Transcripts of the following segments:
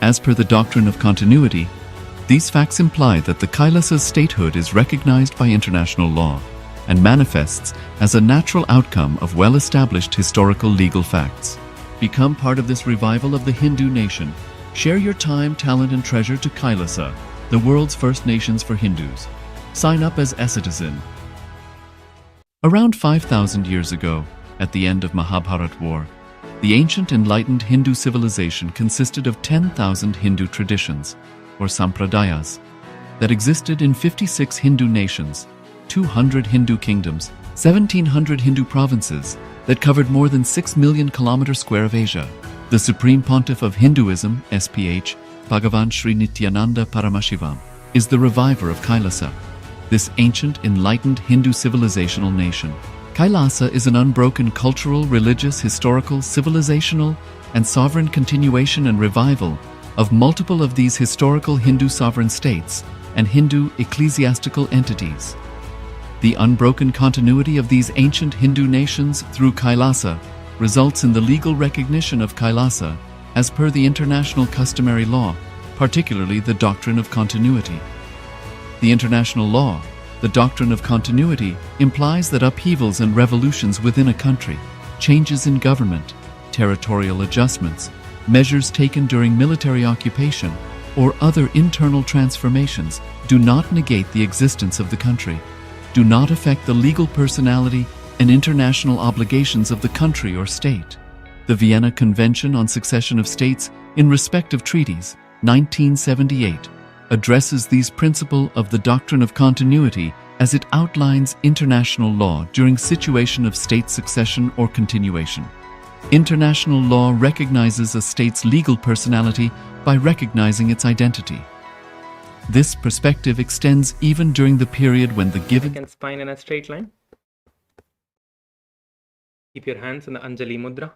As per the doctrine of continuity, these facts imply that the Kailasa's statehood is recognized by international law and manifests as a natural outcome of well-established historical legal facts. Become part of this revival of the Hindu nation. Share your time, talent, and treasure to Kailasa, the world's first nations for Hindus. Sign up as a citizen. Around 5,000 years ago, at the end of Mahabharat War, the ancient enlightened Hindu civilization consisted of 10,000 Hindu traditions, or sampradayas, that existed in 56 Hindu nations, 200 Hindu kingdoms, 1,700 Hindu provinces that covered more than 6 million kilometers square of Asia. The Supreme Pontiff of Hinduism, SPH, Bhagavan Sri Nithyananda Paramashivam, is the reviver of Kailasa, this ancient enlightened Hindu civilizational nation. Kailasa is an unbroken cultural, religious, historical, civilizational, and sovereign continuation and revival of multiple of these historical Hindu sovereign states and Hindu ecclesiastical entities. The unbroken continuity of these ancient Hindu nations through Kailasa results in the legal recognition of Kailasa as per the international customary law, particularly the doctrine of continuity. The international law, the doctrine of continuity, implies that upheavals and revolutions within a country, changes in government, territorial adjustments, measures taken during military occupation, or other internal transformations do not negate the existence of the country, do not affect the legal personality and international obligations of the country or state. The Vienna Convention on Succession of States in Respect of Treaties, 1978, addresses these principles of the doctrine of continuity as it outlines international law during situation of state succession or continuation. International law recognizes a state's legal personality by recognizing its identity. This perspective extends even during the period when the given Second spine in a straight line. Keep your hands in the Anjali Mudra.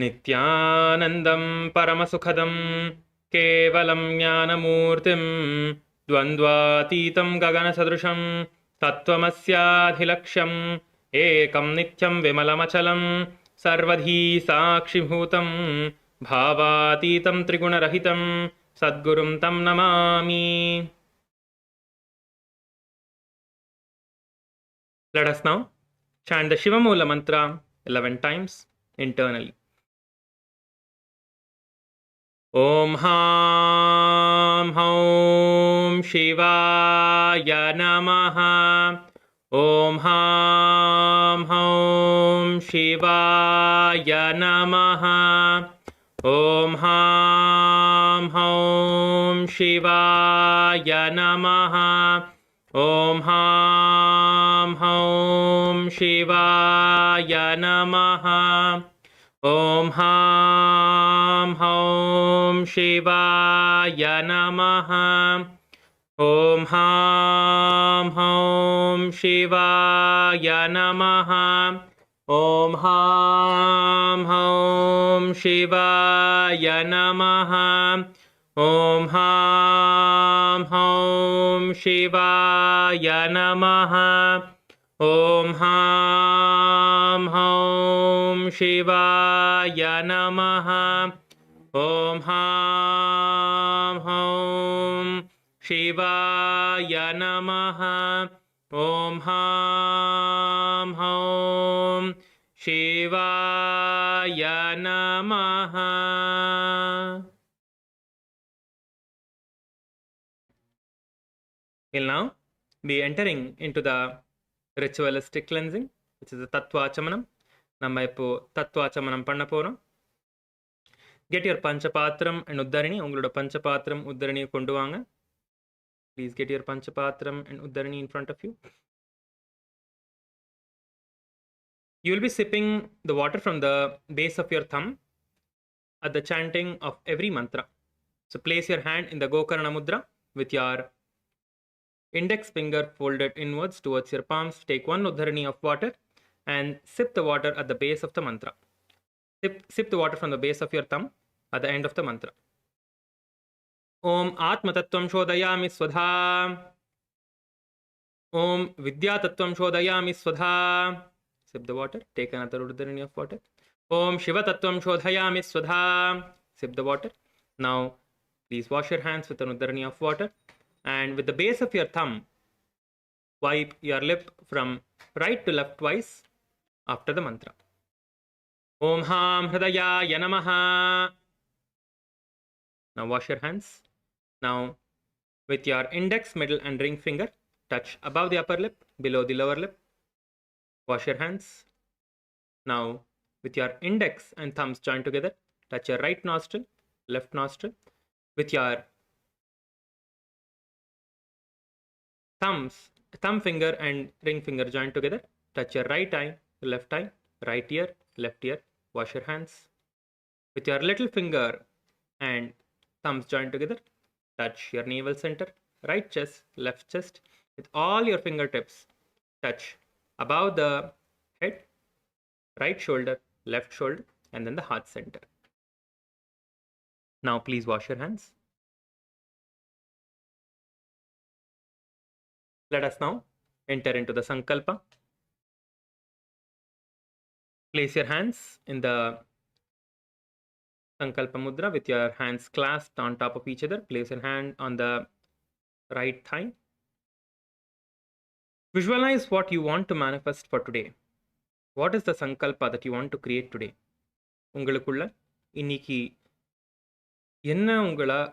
Nithyanandam Paramasukhadam Kevalam Jnanamurtim Dvandvatitam Gaganasadrusham Tattvamasyadhilaksham Ekam Nityam Vimalamachalam Sarvadhi Sakshibhutam Bhavatitam Trigunarahitam Sadgurum Tam Namami. Let us now chant the Shivamula mantra 11 times internally. Om Ham Haum Shivaya Namaha. Om Ham Haum Shivaya Namaha. Om Ham Haum Shivaya Namaha. Om Ham Haum Shivaya Namaha. Om Ham Haum Shivaya Namaha. Om Ham Haum Shivaya Namaha. Om Ham Haum Shivaya Namaha. Om Ham Haum Shivaya Namaha. Om Ham Haum Shivaya Namaha. Om Ham Haum Shivaya Namaha. Om Ham Haum Shivaya Namaha. We'll now be entering into the ritualistic cleansing, which is the Tattvachamanam. நம்ம இப்போ தத்துவாச்சமனம் பண்ண போறோம். Get your Panchapatram and Uddarini. உங்களோட Panchapatram Uddarini கொண்டு வாங்க. Please get your Panchapatram and Uddarini in front of you. You will be sipping the water from the base of your thumb at the chanting of every mantra. So place your hand in the Gokarna Mudra with your index finger folded inwards towards your palms. Take one Uddarini of water and sip the water at the base of the mantra. Sip the water from the base of your thumb at the end of the mantra. Om Atma Tattvam Shodayami Swadha. Om Vidya Tattvam Shodayami Swadha. Sip the water. Take another Uddarini of water. Om Shiva Tattvam Shodhayami Swadha. Sip the water. Now, please wash your hands with an udharani of water. And with the base of your thumb, wipe your lip from right to left twice after the mantra. Om Ham Hridayaya Namaha. Now wash your hands. Now, with your index, middle, and ring finger, touch above the upper lip, below the lower lip. Wash your hands. Now, with your index and thumbs joined together, touch your right nostril, left nostril. With your thumb finger and ring finger joined together, touch your right eye, left eye, right ear, left ear. Wash your hands. With your little finger and thumbs joined together, touch your navel center, right chest, left chest. With all your fingertips, touch above the head, right shoulder, left shoulder, and then the heart center. Now please wash your hands. Let us now enter into the Sankalpa. Place your hands in the Sankalpa Mudra with your hands clasped on top of each other. Place your hand on the right thigh. Visualize what you want to manifest for today. What is the Sankalpa that you want to create today? உங்களுக்குள்ள இன்னைக்கு என்ன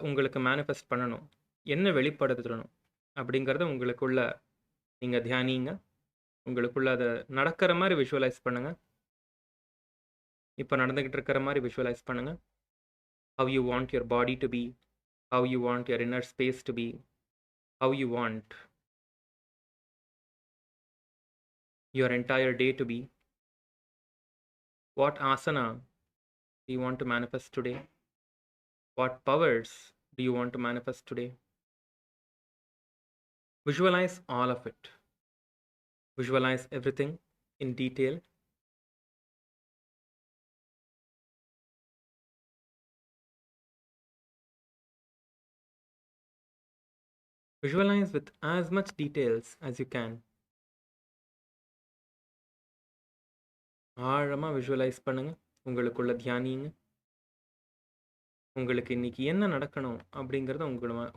உங்களுக்கு manifest பண்ணணும், என்ன வெளிப்படுத்தணும் அப்படிங்கிறத உங்களுக்குள்ள நீங்கள் தியானிங்க. உங்களுக்குள்ள அதை நடக்கிற மாதிரி விஷுவலைஸ் பண்ணுங்கள். இப்போ நடந்துக்கிட்டு இருக்கிற மாதிரி விஷுவலைஸ் பண்ணுங்கள். How you want your body to be, how you want your inner space to be, how you want your entire day to be. What asana do you want to manifest today? What powers do you want to manifest today? Visualize all of it. Visualize everything in detail. Visualize with as much details as you can. ஆழமாக visualise பண்ணுங்க. உங்களுக்குள்ள தியானிங்க. உங்களுக்கு இன்னைக்கு என்ன நடக்கணும் அப்படிங்கிறத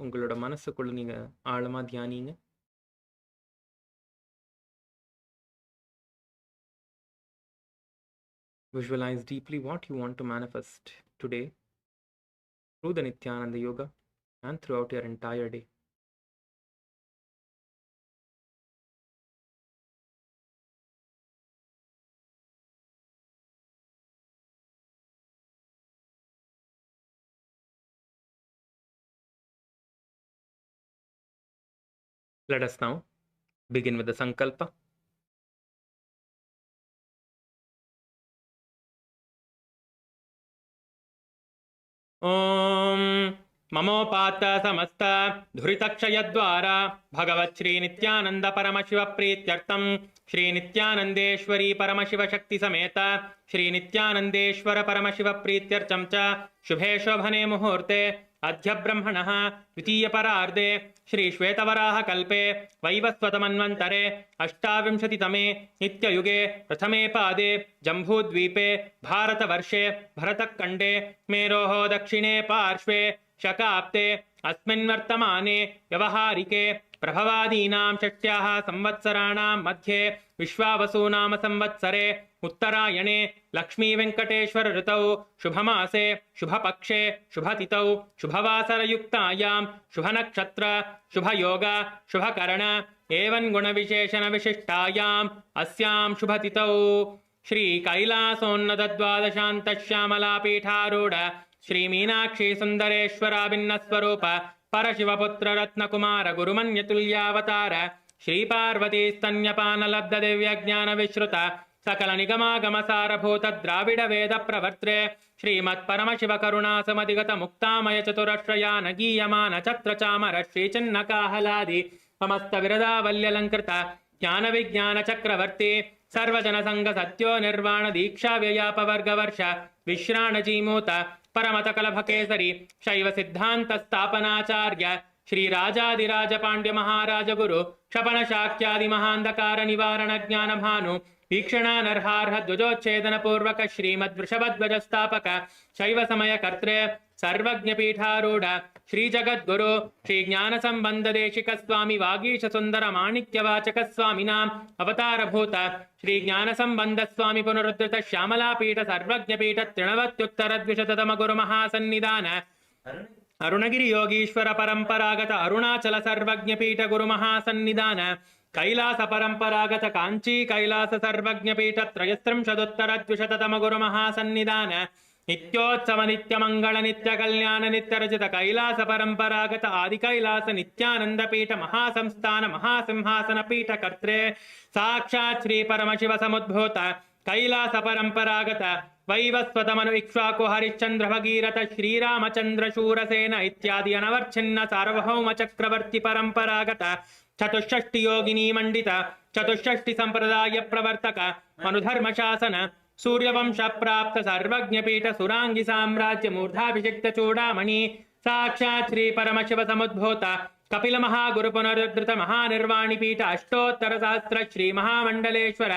உங்களோட மனசுக்குள்ள நீங்க ஆழமா தியானிங்க. Visualize deeply what you want to manifest today through the Nithyananda Yoga and throughout your entire day. Let us now begin with the Sankalpa. Om Mamopata Samasta Dhuritakshayadvara Bhagavat Shri Nithyananda Paramashiva Prityartam Shri Nithyanandeshwari Paramashiva Shakti Sameta Shri Nithyanandeshwara Paramashiva Prityartam Cha Shubhe Shobhane Muhurte Adhya Brahmanah Dvitiya Pararde Shri Shvetavaraha Kalpe Vaivasvatamannvantare Ashtavimshati Tame Nitya Yuge Prathame Pade Jambudvipe Bharata Varshe Bharatakande Meroho Dakshine Parshve Shakapte Asmin Vartamane Vyavaharike Prabhavadinam Shatyaha Samvatsarana Madhye Vishwavasунam Samvatsare Uttarayane Lakshmi Venkateshwar Ritau Shubhamase Shubhapakshe Shubhatitau Shubhavasarayuktayam Shubhanakshatra Shubhayoga Shubhakarana Evan Gunavisheshana Vishishtayam Asyam Shubhatitau Shri Kailasa Pitharuda Shri Meenakshi Sundareshwara Binnaswarupa Parashivaputra Ratnakumara Gurumanyatulyavatar Shri Parvati Stanyapana Labda Devya Jnana Vishruta Sakala Nigama Gamasara Bhuta Dravida Veda Pravartre Shrimat Paramashiva Karuna Samadigata Muktamaya Chaturashrayana Giyamana Chatra Chamara Shri Channaka Haladi Samasta Virada Valyalankrita Jnana Vijnana Chakravarti Sarvajana Sangha Satyo Nirvana Diksha Vyayapa Varga Varsha Vishrana Jimuta Paramata Kalabhakesari Shaiva Siddhanta Stapanacharya Shri Rajadiraja Pandya Maharaja Guru Shapana Shakyadi Mahandakara Nivarana Jnana Bhanu वीक्षणा नरहार्ह ध्वजोच्छेदन पूर्वक श्रीमद्वृषभध्वजस्थापक शैव समय कर्त्रे सर्वज्ञपीठारूढ़ श्री जगद्गुरु श्री ज्ञान संबंध देशिक स्वामी वागीश सुंदर माणिक्यवाचक स्वामिनाम अवतार भूत श्री ज्ञान संबंध स्वामी पुनरुद्धृत श्यामला पीठ सर्वज्ञ पीठ तृणवत्युत्तर द्विशततम गुरु महासन्निधान अरुणगिरि योगीश्वर परंपरागत अरुणाचल सर्वज्ञ पीठ गुरु महासन्निधान कैलास परंपरागत कांची कैलास सर्वज्ञ पीठ त्रयस्त्रिंशदुत्तर द्विशततम गुरु महासन्निधान नित्योत्सव नित्य मंगल नित्य कल्याण नित्य रचित कैलास परंपरागत आदि कैलास नित्यानंद पीठ महासंस्थान महासिंहासन पीठ कर्त्रे साक्षात् श्री परमशिव समुद्भूत कैलास परंपरागत वैवस्वतमनु इक्ष्वाकु हरिश्चंद्र भगीरथ श्रीरामचंद्र शूरसेन इत्यादि अनवर्छिन्न सार्वभौम चक्रवर्ती परंपरागत चतुष्षष्टि योगिनी मंडित चतुष्षष्टि संप्रदाय प्रवर्तक मनुधर्म शासन सूर्यवंश प्राप्त सर्वज्ञ पीठ सुरांगी साम्राज्य मूर्धाभिषिक्त चूड़ामणि साक्षात् श्री परमशिव समुद्भूत कपिल महागुरु पुनरुद्धृत महानिर्वाणी पीठ अष्टोत्तर सहस्र श्री महामंडलेश्वर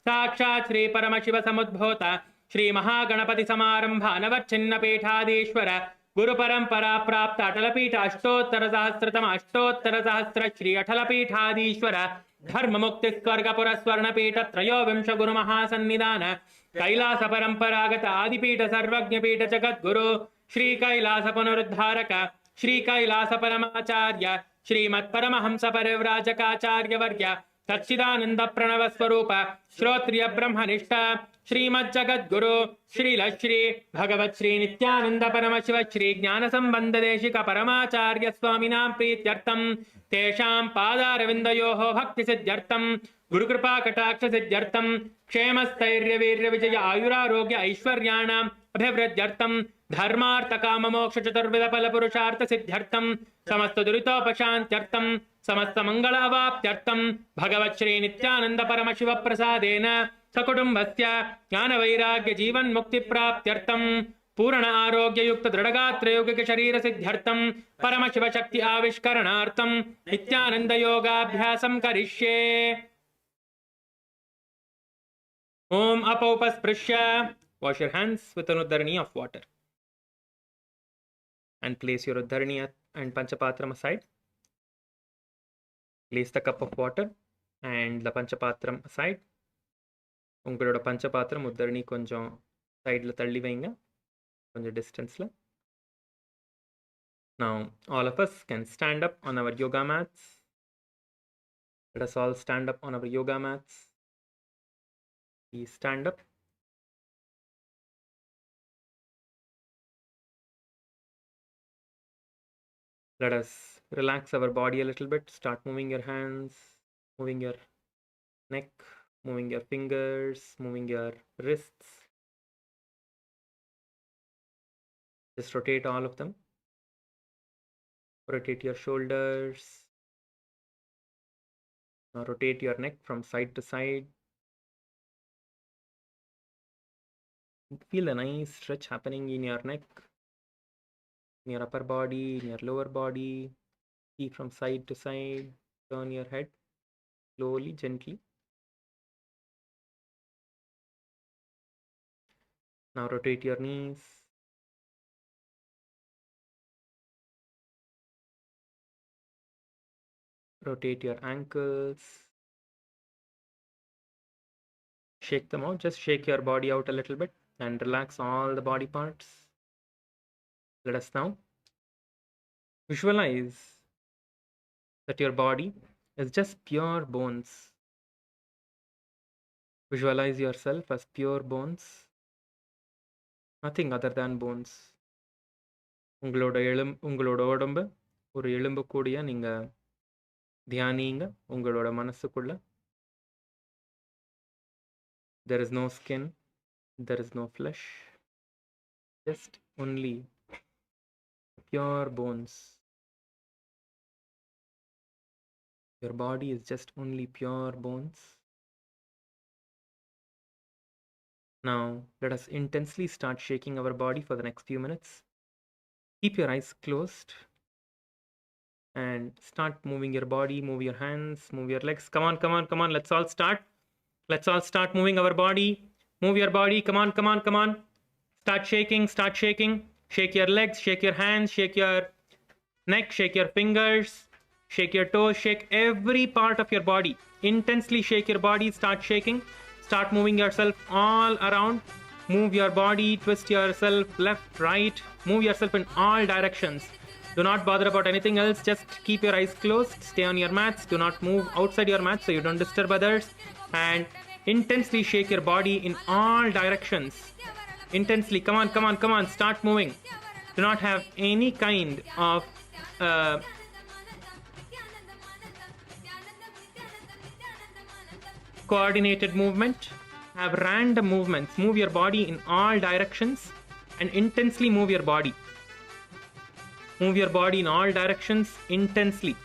साक्षात् श्री परमशिव समुद्भूत श्री महागणपति समारंभ अनवच्छिन्न पीठाधीश्वर गुरु परंपरा प्राप्त अटल पीठ अष्टोत्तर सहस्रतम अष्टोत्तर सहस्र श्री अटल पीठाधीश्वर धर्म मुक्ति स्वर्ग पुरस्वर्ण पीठ त्रयोविंश गुरु महासन्निधान कैलास परंपरागत आदिपीठ सर्वज्ञ पीठ जगद्गुरु श्री कैलास पुनरुद्धारक श्री कैलास परमाचार्य श्रीमत्परमहंस परिव्राजकाचार्य वर्य सच्चिदानंद प्रणव स्वरूप श्रोत्रिय ब्रह्मनिष्ठ श्रीमज्जगद्गुरु श्री भगवत श्री नित्यानंद परमशिव श्री ज्ञान संबंध देशिक परमाचार्य स्वामिनां प्रीत्यर्थम तेषां पादारविन्दयोः भक्ति सिद्ध्यर्थम गुरुकृपा कटाक्ष सिद्ध्यर्थम क्षेम स्थैर्य वीर्य विजय आयुरारोग्य ऐश्वर्याणाम् अभिवृद्ध्यर्थम धर्मार्थ काम मोक्ष चतुर्विध फल पुरुषार्थ सिद्ध्यर्थम समस्त दुरितोपशान्त्यर्थम समस्त मंगल अवाप्त्यर्थम भगवत श्री नित्यानंद परमशिव प्रसादेन सकुटुंबस्य ज्ञान वैराग्य जीवन मुक्ति प्राप्त्यर्थम पूर्ण आरोग्य युक्त दृढ़गात्र योगिक शरीर सिद्ध्यर्थम परमशिव शक्ति आविष्करणार्थम नित्यानंद योगाभ्यासं करिष्ये। ओम अपौपस्पृश्य wash your hands with an uddharani of water and place your uddharani and panchapatram aside. Place the cup of water and the panchapatram aside. உங்களோட பஞ்சபாத்திரம் உத்தரணி கொஞ்சம் சைடில் தள்ளி வைங்க, கொஞ்சம் டிஸ்டன்ஸில். Now all of us can stand up on our yoga mats. Let us all stand up on our yoga mats. Please stand up. Let us relax our body a little bit. Start moving your hands, moving your neck, moving your fingers, moving your wrists. Just rotate all of them. Rotate your shoulders. Now rotate your neck from side to side. Feel a nice stretch happening in your neck, in your upper body, in your lower body. See from side to side. Turn your head slowly, gently. Now rotate your knees. Rotate your ankles. Shake them out. Just shake your body out a little bit and relax all the body parts. Let us now visualize that your body is just pure bones. Visualize yourself as pure bones. Nothing other than bones. உங்களோட உடம்பு ஒரு எலும்பு கூடிய நீங்க தியானிங்க உங்களோட மனசுக்குள்ள. There is no skin, there is no flesh, just only pure bones. Your body is just only pure bones. Now, let us intensely start shaking our body for the next few minutes. Keep your eyes closed and start moving your body, move your hands, move your legs. Come on, come on, come on. Let's all start. Let's all start moving our body. Move your body. Come on, come on, come on. Start shaking, start shaking. Shake your legs, shake your hands, shake your neck, shake your fingers, shake your toes, shake every part of your body. Intensely shake your body, start shaking. Start moving yourself all around. Move your body, twist yourself left, right. Move yourself in all directions. Do not bother about anything else. Just keep your eyes closed. Stay on your mats. Do not move outside your mat so you don't disturb others. And intensely shake your body in all directions. Intensely. Come on, come on, come on. Start moving. Do not have any kind of uh, coordinated movement. Have random movements. Move your body in all directions and intensely move your body. Move your body in all directions intensely.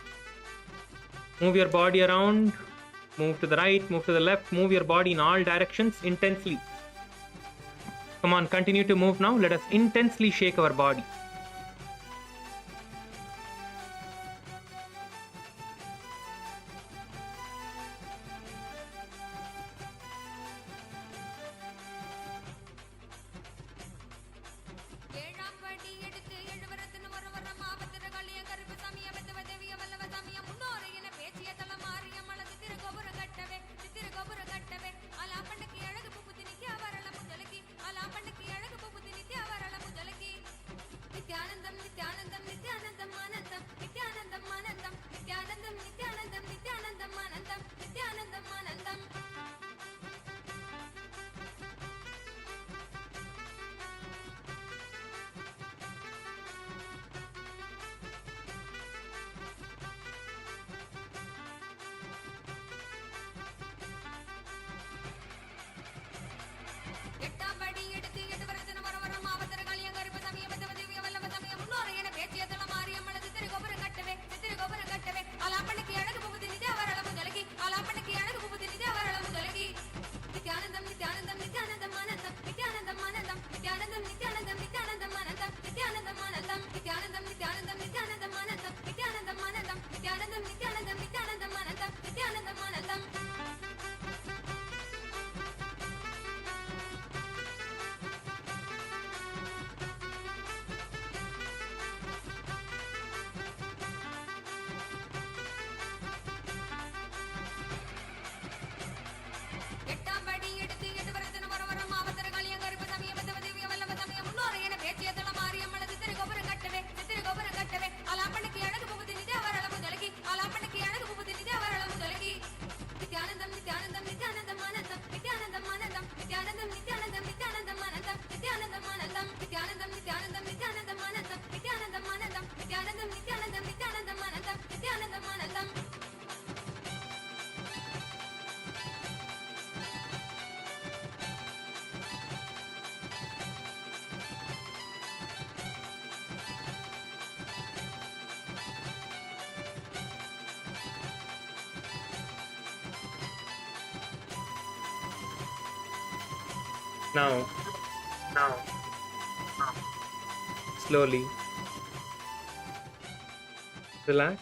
Move your body around. Move to the right, move to the left. Move your body in all directions intensely. Come on, continue to move now. Let us intensely shake our body. Nithyanandam, Nithyanandam, Nithyanandam, Anandam, Nithyanandam, Anandam, Nithyanandam, Nithyanandam, Nithyanandam, Anandam, Nithyanandam, Anandam. எட்டாம் படி எடுத்து எட்டு வரத்தின வர வர மாவத்தர காளியம் கருப்பு சமயம் பத்தவ தேவிய வல்லவ சமயம் முன்னோரை என பேச்சிய தல மாரியம்மள சித்திர கோபுரம் கட்டவே அலாப்பண்ணுக்கு அழகு புகுதி நிதி அவரளவு தொலகி அலாப்பண்ணுக்கு அழகு புகுதி நிதி அவரளவு தொலகி நித்யானந்தம் நித்யானந்தம் நித்யானந்தம் ஆனந்தம் நித்யானந்தம் ஆனந்தம் நித்யானந்தம் நித்யானந்தம் நித்யானந்தம் ஆனந்தம் நித்யானந்தம் ஆனந்தம் நித்யானந்தம் நித்யானந்தம் நித்யானந்தம் ஆனந்தம் நித்யானந்தம் ஆனந்தம் நித்யானந்தம் நித்யானந்தம் நித்யானந்தம் ஆனந்தம் நித்யானந்தம் ஆனந்தம். எட்டாம் படி எடுத்து எட்டு வரத்தின வர வர மாவத்தர காளியம் கருப்பு சமயம் பத்தவ தேவிய வல்லவ சமயம் முன்னோரை என பேச்சிய தல மாரியம்மள சித்திர கோபுரம் கட்டவே அலாப்பண்ணுக்கு அழகு புகுதி நிதி அவரளவு தொலகி அலாப்பண்ணுக்கு அழகு புகுதி நிதி அவரளவு தொலகி நித்யானந்தம் நித்யானந்தம் நித்யானந்தம் ஆனந்தம் நித்யானந்தம் ஆனந்தம் நித்யானந்தம் நித்யானந்தம் நித்யானந்தம் ஆனந்தம் நித்யானந்தம் ஆனந்தம் நித்யானந்தம் நித்யானந்தம் நித்யானந்தம் ஆனந்தம் நித்யானந்தம் ஆனந்தம் நித்யானந்தம் நித்யானந்தம் நித்யானந்தம் ஆனந்தம் நித்யானந்தம் ஆனந்தம். Now, slowly relax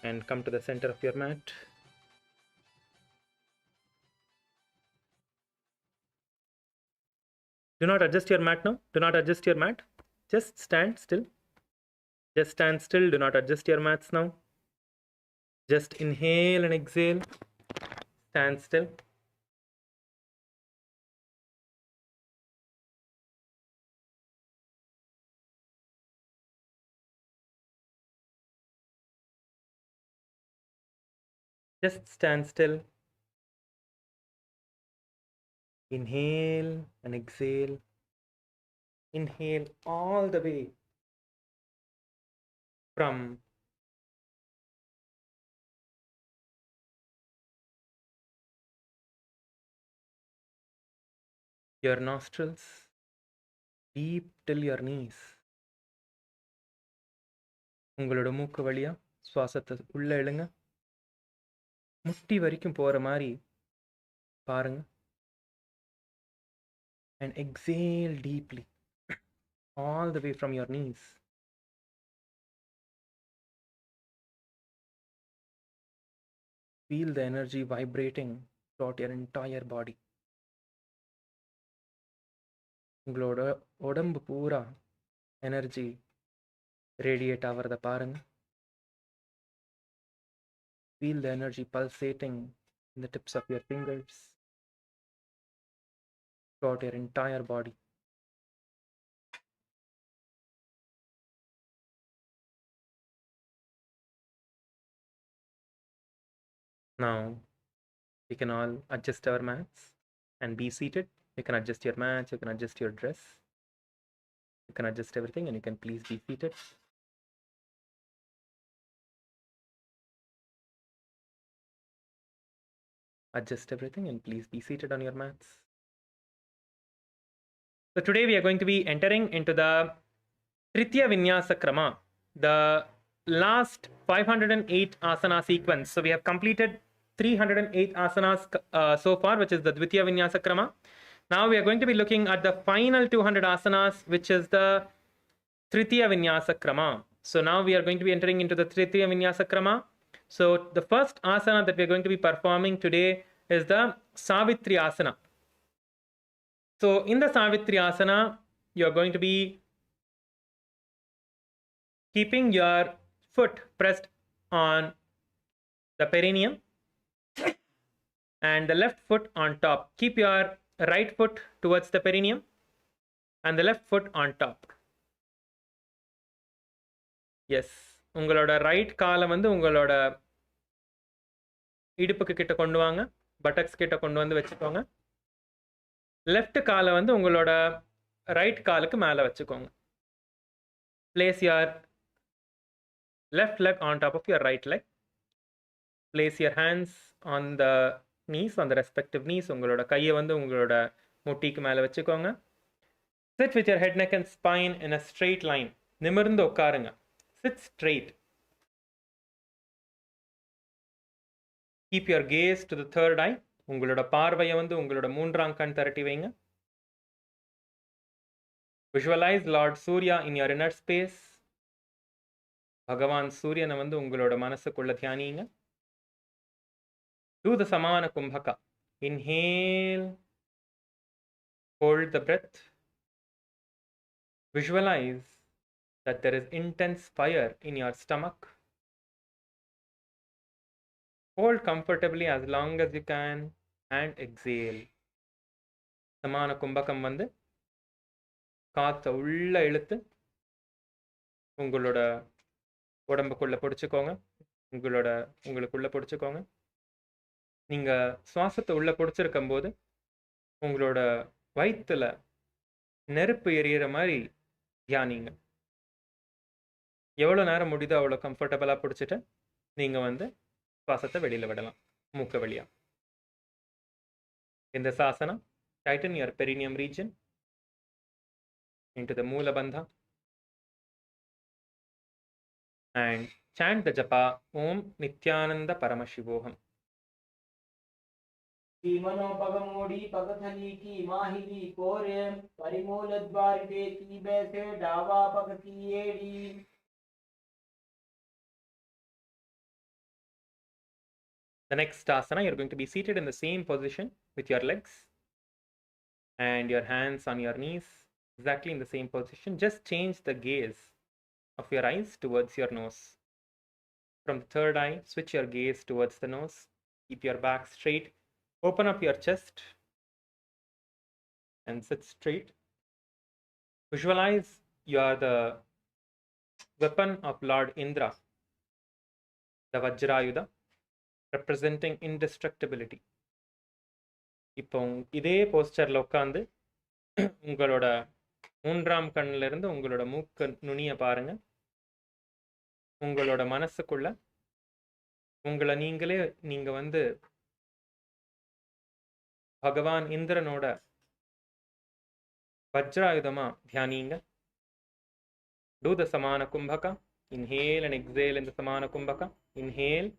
and come to the center of your mat. Do not adjust your mat now. Do not adjust your mat. Just stand still. Just stand still. Do not adjust your mats now. Just inhale and exhale. Stand still. Just stand still. Inhale and exhale. Inhale all the way from your nostrils deep till your knees. உங்களோட மூக்கு வழியா சுவாசத்தை உள்ள இழுங்க. முட்டி வரைக்கும் போற மாதிரி பாருங்க. And exhale deeply all the way from your knees. Feel the energy vibrating throughout your entire body. உங்களோட உடம்பு பூரா எனர்ஜி ரேடியேட் ஆகிறத பாருங்க. Feel the energy pulsating in the tips of your fingers throughout your entire body. Now we can all adjust our mats and be seated. You can adjust your mats, you can adjust your dress, you can adjust everything, and you can please be seated. Adjust everything and please be seated on your mats. So today we are going to be entering into the Trithiya Vinyasa Krama, the last 508 asana sequence. So we have completed 308 asanas so far, which is the Dvitiya Vinyasa Krama. Now we are going to be looking at the final 200 asanas, which is the Trithiya Vinyasa Krama. So now we are going to be entering into the Trithiya Vinyasa Krama. So the first asana that we are going to be performing today is the Savitri asana. So in the Savitri asana, you are going to be keeping your foot pressed on the perineum and the left foot on top. Keep your right foot towards the perineum and the left foot on top. Yes, உங்களோட right காலை வந்து உங்களோட இடுப்புக்கு கிட்ட கொண்டு வாங்க, buttocks கிட்ட கொண்டு வந்து வச்சுக்கோங்க. லெஃப்ட் காலை வந்து உங்களோட ரைட் காலுக்கு மேலே வச்சுக்கோங்க. Place your left leg on top of your right leg. Place your hands on the knees, on the respective knees. உங்களோட கையை வந்து உங்களோட முட்டிக்கு மேலே வச்சுக்கோங்க. Sit with your head, neck and spine in a straight line. நிமிர்ந்து உட்காருங்க. Sit straight. Keep your gaze to the third eye. உங்களோட பார்வையை வந்து உங்களோட மூன்றாம் கண் திரட்டி வைங்க. Visualize Lord Surya in your inner space. பகவான் சூரியனை வந்து உங்களோட மனசுக்குள்ள தியானிங்க. Do the Samana Kumbhaka. Inhale. Hold the breath. Visualize that there is intense fire in your stomach. Hold comfortably as long as you can and exhale. Samana Kumbhakam வந்து காற்றை உள்ள இழுத்து உங்களோட உடம்புக்குள்ள பிடிச்சிக்கோங்க. உங்களுக்குள்ள பிடிச்சிக்கோங்க. நீங்க சுவாசத்தை உள்ள பிடிச்சிருக்கும் போது உங்களோட வயிற்றுல நெருப்பு எரியிற மாதிரி தியானிங்க. எவ்வளோ நேரம் முடியுதோ அவ்வளோ கம்ஃபர்டபுளாக பிடிச்சிட்டு நீங்க வந்து சுவாசத்தை வெளியில விடலாம், மூக்க வழியா. In this asana, tighten your perineum region into the Moola Bandha and chant the japa Om Nithyananda Paramashivoham. मनोपगमोड़ी पगथली की माहिली कोरे परिमूल द्वार की बैसे डावा पग की एड़ी. The next asana, you're going to be seated in the same position with your legs and your hands on your knees, exactly in the same position. Just change the gaze of your eyes towards your nose. From the third eye, switch your gaze towards the nose. Keep your back straight. Open up your chest and sit straight. Visualize you are the weapon of Lord Indra, the Vajrayuda, representing indestructibility. இப்போ இதே போஸ்டர்ல உட்காந்து உங்களோட மூன்றாம் கண்ணில இருந்து உங்களோட மூக்க நுனிய பாருங்க. உங்களோட மனசுக்குள்ள உங்களை நீங்க வந்து பகவான் இந்திரனோட வஜ்ராயுதமா தியானிங்க. Do the Samana Kumbhaka. Inhale and exhale in the Samana Kumbhaka. Inhale,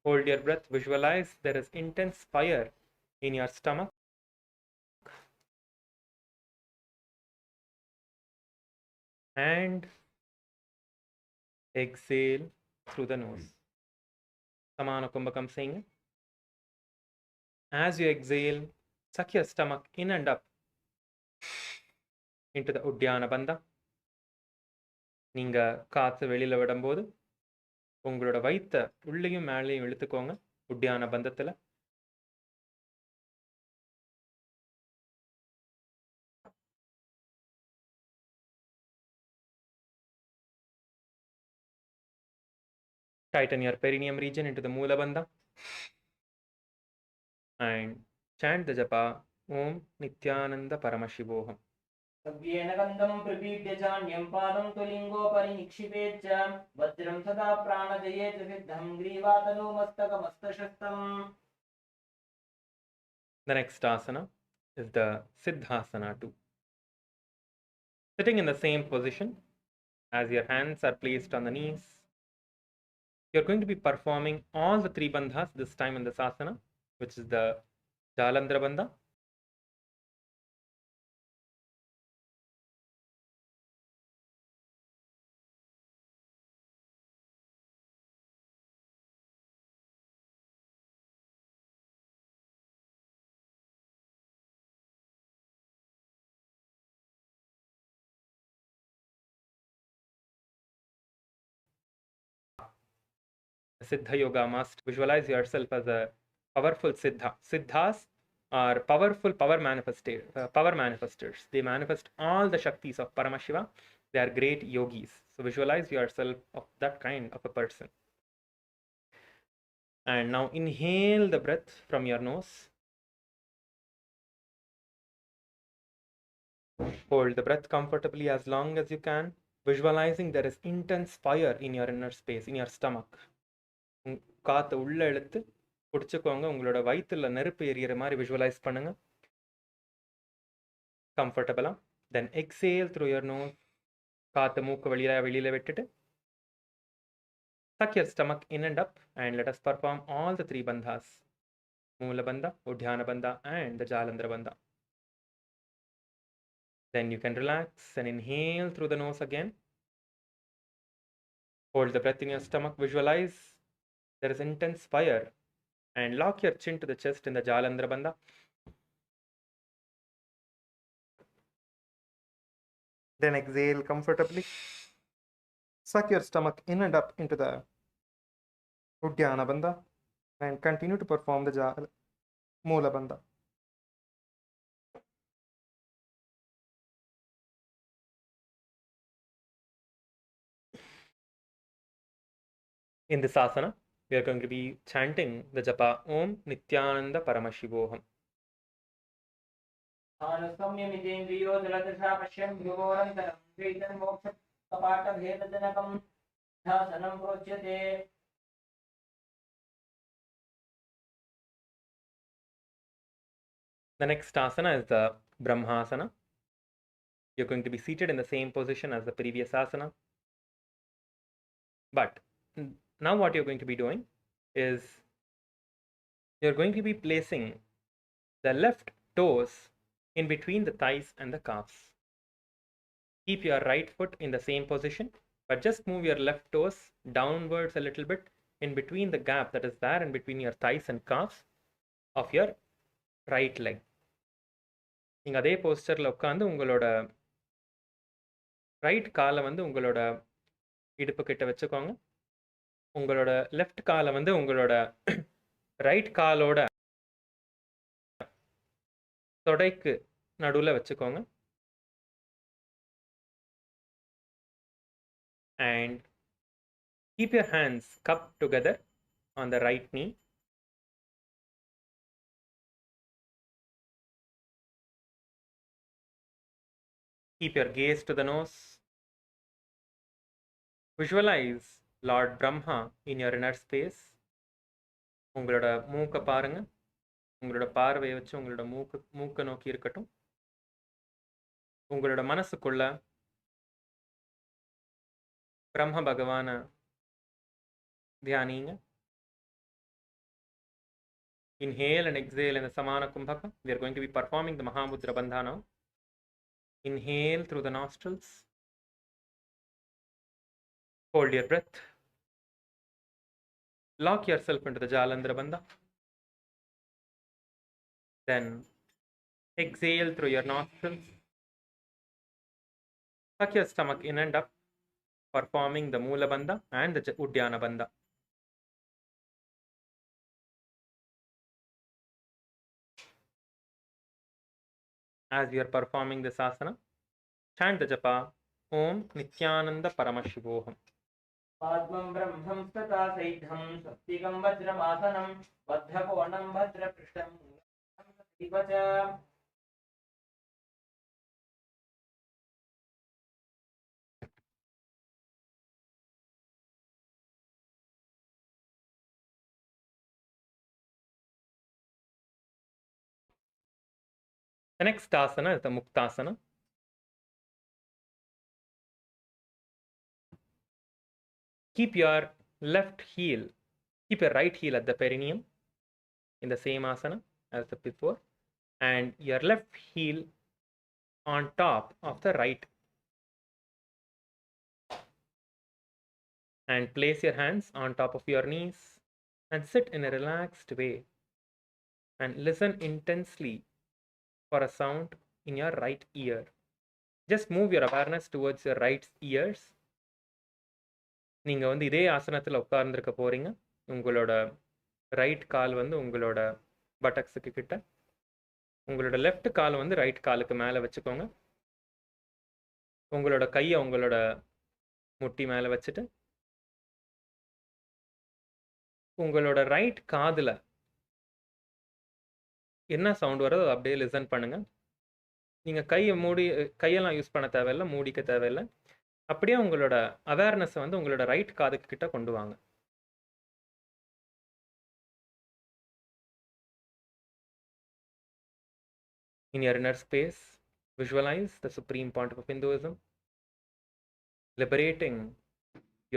hold your breath, visualize there is intense fire in your stomach. And exhale through the nose. Samana Kumbhakam saying As you exhale, suck your stomach in and up into the Uddiyana Bandha. நீங்க காற்று வெளியில் விடும்போது உங்களோட வயிற்றை உள்ளேயும் மேலேயும் இழுத்துக்கோங்க உட்டியான பந்தத்தில். Tighten your perineum region into the Moola Bandha and chant the japa Om Nithyananda Paramashivoham. सव्येन गन्धं प्रपीड्य चान्यं पादं त्वलिङ्गोपरि निक्षिपेत् च वज्रं सदा प्राणजयेत् सिद्धं ग्रीवातनो मस्तकमस्तशस्तम्. The next asana is the Siddhasana 2. Sitting in the same position as your hands are placed on the knees, you're going to be performing all the three bandhas this time in this asana, which is the Jalandhara Bandha, Siddha Yoga must visualize yourself as a powerful Siddha. Siddhas are powerful power manifestors. They manifest all the Shaktis of Paramashiva. They are great yogis. So visualize yourself of that kind of a person. And now inhale the breath from your nose. Hold the breath comfortably as long as you can, visualizing there is intense fire in your inner space, in your stomach. காற்றை உள்ளே இழுத்து பிடிச்சிக்கோங்க. உங்களோட வயிற்றுல நெருப்பு எரியிற மாதிரி visualise பண்ணுங்க கம்ஃபர்டபுளா. தென் எக்ஸேல் த்ரூ யுவர் நோஸ். காற்று மூக்கு வெளியில விட்டுட்டு suck your stomach in and up and let us perform all the three bandhas: Moola Bandha, Uddiyana Bandha and the Jalandhara Bandha. Then you can relax and inhale through the nose again. Hold the breath in your stomach, visualize there is intense fire, and lock your chin to the chest in the Jalandhara Bandha. Then exhale comfortably. Suck your stomach in and up into the Uddiyana Bandha and continue to perform the Moola Bandha. In this asana, we are going to be chanting the japa Om Nithyananda Paramashivoham. आनसम्यमितेन्द्रियो जलदशा पश्यन् भ्रुवोरन्तरं चैतन् मोक्षकपाटभेदजनकं ध्यासनं प्रोच्यते. The next asana is the Brahmasana. You're going to be seated in the same position as the previous asana. But now what you're going to be doing is you're going to be placing the left toes in between the thighs and the calves. Keep your right foot in the same position, but just move your left toes downwards a little bit in between the gap that is there in between your thighs and calves of your right leg. நீங்கள் அதே போஸ்டரில் உட்காந்து உங்களோட right காலை வந்து உங்களோட இடுப்பு கிட்ட வச்சுக்கோங்க. உங்களோட லெஃப்ட் காலை வந்து உங்களோட ரைட் காலோட தொடைக்கு நடுவில் வச்சுக்கோங்க. And keep your hands cupped together on the right knee. Keep your gaze to the nose. Visualize Lord Brahma in your inner space. உங்களோட மூக்கை பாருங்க. உங்களோட பார்வையை வச்சு உங்களோட மூக்கை நோக்கி இருக்கட்டும். உங்களோட மனசுக்குள்ள பிரம்ம பகவான தியானிங்க. Inhale and exhale in the Samana Kumbhaka. We are going to be performing the Mahamudra Bandha now. Inhale through the nostrils. Hold your breath. Lock yourself into the Jalandhara Bandha. Then exhale through your nostrils. Suck your stomach in and up, performing the Mula Bandha and the Uddiyana Bandha. As you are performing this asana, chant the japa Om Nithyananda Paramashivoham. Padmam Brahmam Stata Saidham Sattikam Vajramasanam Vadhakonam Vajrapristam Divacha. The next asana is the Muktasana. Keep your left heel, keep your right heel at the perineum in the same asana as the before, and your left heel on top of the right. And place your hands on top of your knees and sit in a relaxed way and listen intensely for a sound in your right ear. Just move your awareness towards your right ears. நீங்கள் வந்து இதே ஆசனத்தில் உட்கார்ந்துருக்க போகிறீங்க. உங்களோட write call வந்து உங்களோட பட்டக்ஸுக்கு கிட்ட, உங்களோட லெஃப்ட் கால் வந்து ரைட் காலுக்கு மேலே வச்சுக்கோங்க. உங்களோட கையை உங்களோட முட்டி மேலே வச்சுட்டு உங்களோட ரைட் காதில் என்ன சவுண்ட் வருதோ அதை அப்படியே லிசன் பண்ணுங்கள். நீங்கள் கையெல்லாம் யூஸ் பண்ண தேவையில்லை, மூடிக்க தேவையில்லை. அப்படியே உங்களோட அவேர்னஸை வந்து உங்களோட ரைட் காதுக்கு கிட்ட கொண்டு வாங்க. In your inner space, visualize the supreme point of Hinduism, liberating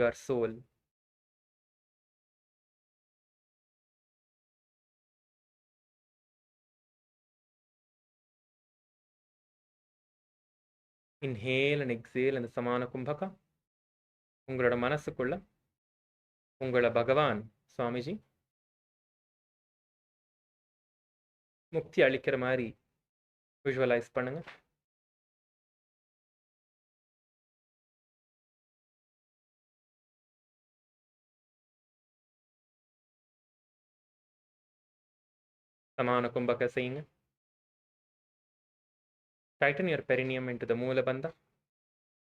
your soul. Inhale and exhale in the Samana Kumbhaka. உங்களோட மனசுக்குள்ள உங்களோட பகவான் சுவாமிஜி முக்தி அளிக்கிற மாதிரி விஷுவலைஸ் பண்ணுங்க. சமான கும்பக செய்யுங்க. Tighten your perineum into the மூலபந்தா.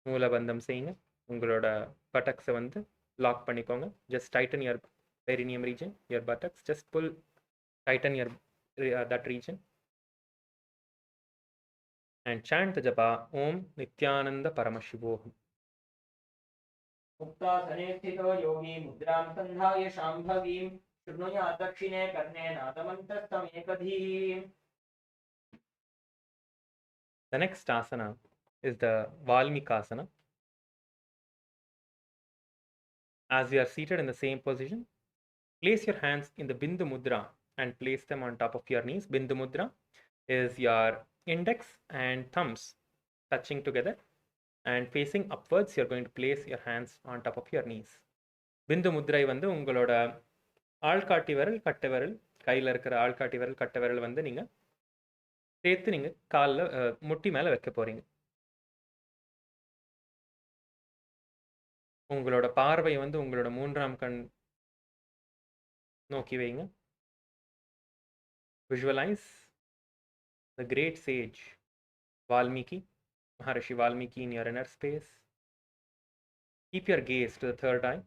மூலபந்தம் செய்யுங்க. உங்களோட பட்டக்ஸை வந்து லாக் பண்ணிக்கோங்க. Just tighten your perineum region, your buttocks. Just tighten your that region. And chant the japa Om Nithyananda Paramashivoham. मुक्तासने स्थितो योगी मुद्रां सन्धाय शाम्भवीं शृणुयात् दक्षिणे कर्णे नादमन्तस्तमेकधीः. The next asana is the Valmikasana. As you are seated in the same position, place your hands in the Bindu Mudra and place them on top of your knees. Bindu Mudra is your index and thumbs touching together and facing upwards. You're going to place your hands on top of your knees. Bindu Mudrai வந்து உங்களோட ஆள்காட்டி விரல் கட்டை விரல் கையில் இருக்கிற ஆள்காட்டி விரல் கட்டை விரல் வந்து நீங்கள் சேர்த்து நீங்கள் காலில் முட்டி மேலே வைக்க போகிறீங்க. உங்களோட பார்வை வந்து உங்களோட மூன்றாம் கண் நோக்கி வைங்க. Visualize the great sage Valmiki, Maharishi Valmiki in your inner space. Keep your gaze to the third eye.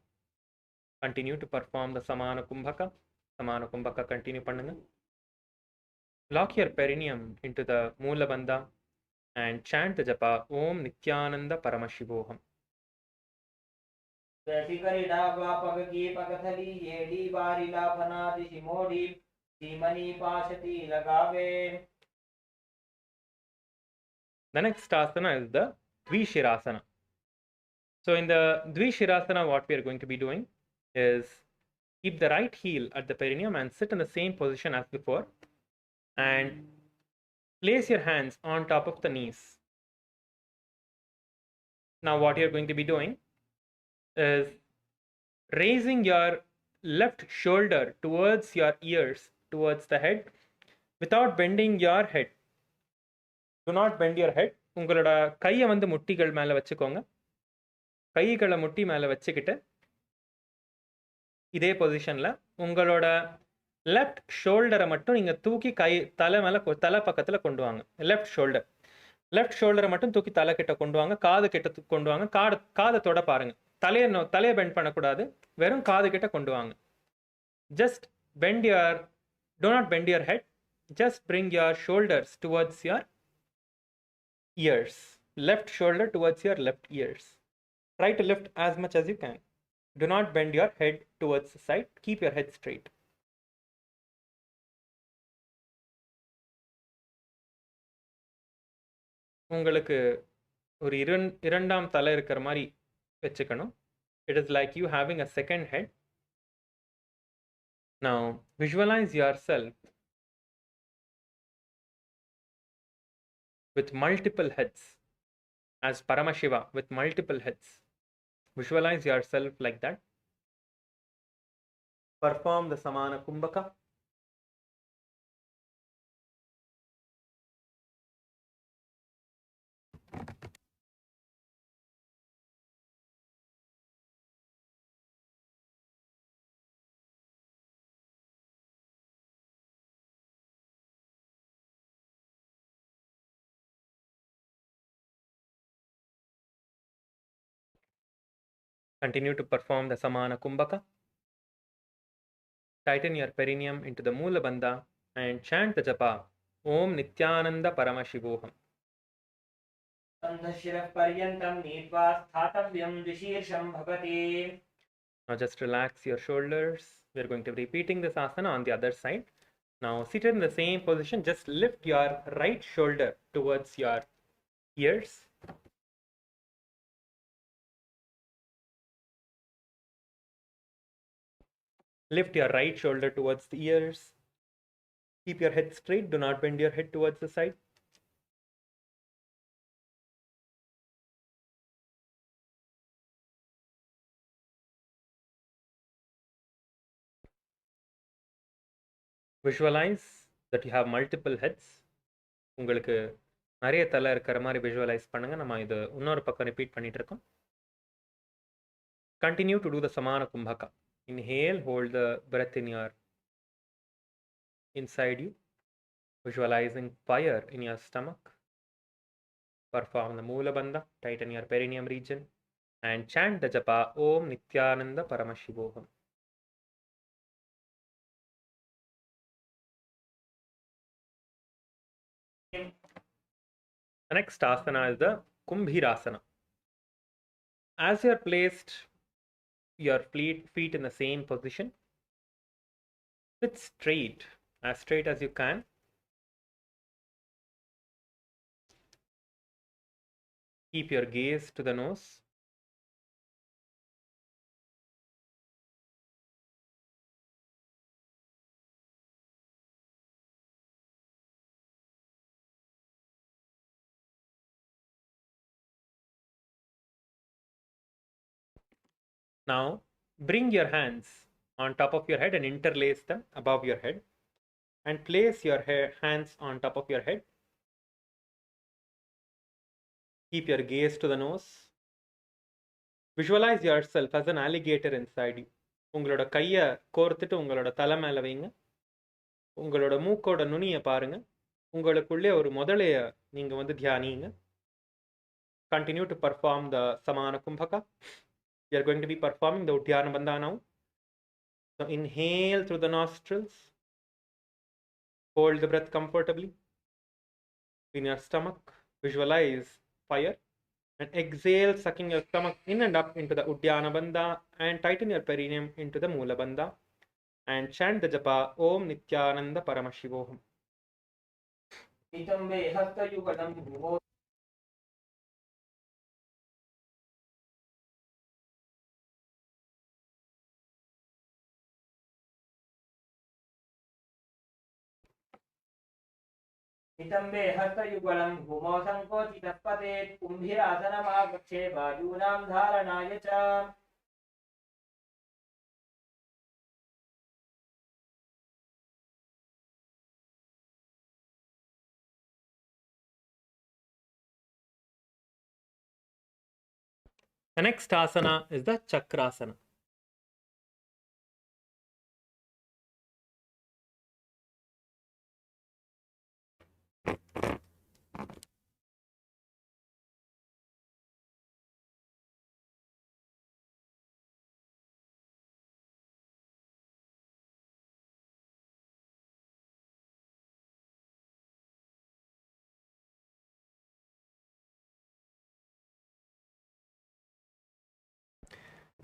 Continue to perform the Samana Kumbhaka. Samana Kumbhaka continue பண்ணுங்க. Lock your perineum into the Moola Bandha and chant the japa Om Nithyananda Paramashivoham. Sasikaridā vāpagagī pagathalī yedī vārilā panādi simodī simani pāshati lagāve. The next asana is the Dvishirasana. So in the Dvishirasana, what we are going to be doing is keep the right heel at the perineum and sit in the same position as before and place your hands on top of the knees. Now what you're going to be doing is raising your left shoulder towards your ears, towards the head, without bending your head. Do not bend your head. உங்களோட கையை வந்து முட்டிகள் மேலே வச்சுக்கோங்க. கைகளை முட்டி மேலே வச்சுக்கிட்டு இதே பொசிஷனில் உங்களோட லெஃப்ட் ஷோல்டரை மட்டும் நீங்கள் தூக்கி தலை மேலே தலை பக்கத்தில் கொண்டு வாங்க. லெஃப்ட் ஷோல்டரை மட்டும் தூக்கி தலை கிட்ட கொண்டு வாங்க. காது கிட்ட கொண்டு வாங்க. காதை தொட பாருங்க. தலையை பெண்ட் பண்ணக்கூடாது. வெறும் காது கிட்ட கொண்டு வாங்க. Just do not bend your head. Just bring your shoulders towards your ears. Left shoulder towards your left ears. Try to lift as much as you can. Do not bend your head towards the side. Keep your head straight. உங்களுக்கு ஒரு இரண்டாம் தலை இருக்கிற மாதிரி வச்சுக்கணும். It is like you having a second head. Now visualize yourself with multiple heads as Paramashiva with multiple heads. Visualize yourself like that. Perform the Samana Kumbhaka. Continue to perform the Samana Kumbhaka. Tighten your perineum into the Moola Bandha and chant the japa Om Nithyananda Paramashivoham. Now just relax your shoulders. We are going to be repeating this asana on the other side. Now seated in the same position, just lift your right shoulder towards your ears. Lift your right shoulder towards the ears. Keep your head straight. Do not bend your head towards the side. Visualize that you have multiple heads. உங்களுக்கு நிறைய தலை இருக்கிற மாதிரி visualize பண்ணுங்க. நம்ம இது இன்னொரு பக்கம் ரிப்பீட் பண்ணிட்டு இருக்கோம். Continue to do the Samana Kumbhaka. Inhale, hold the breath inside you, visualizing fire in your stomach. Perform the Moola Bandha, tighten your perineum region, and chant the japa Om Nithyananda Paramashivoham. The next asana is the Kumbhirasana. As you are placed your feet in the same position, sit straight as you can. Keep your gaze to the nose. Now bring your hands on top of your head and interlace them above your head, and place your hands on top of your head. Keep your gaze to the nose. Visualize yourself as an alligator inside you. உங்களோட கையை கோர்த்துட்டு உங்களோட தலை மேலே வைங்க. உங்களோட மூக்கோட நுனியை பாருங்க. உங்களுக்குள்ளே ஒரு முதலைய நீங்க வந்து தியானிங்க. Continue to perform the Samana Kumbhaka. We are going to be performing the Uddiyana Bandha now. So inhale through the nostrils. Hold the breath comfortably. In your stomach, visualize fire. And exhale, sucking your stomach in and up into the Uddiyana Bandha, and tighten your perineum into the Moola Bandha. And chant the japa Om Nithyananda Paramashivoham. नितंबे हस्तयुगलं भूमौ संकोचितः पतेत् कुम्भीरासनमागच्छे बाजूनां धारणाय च The next asana is the Chakrasana.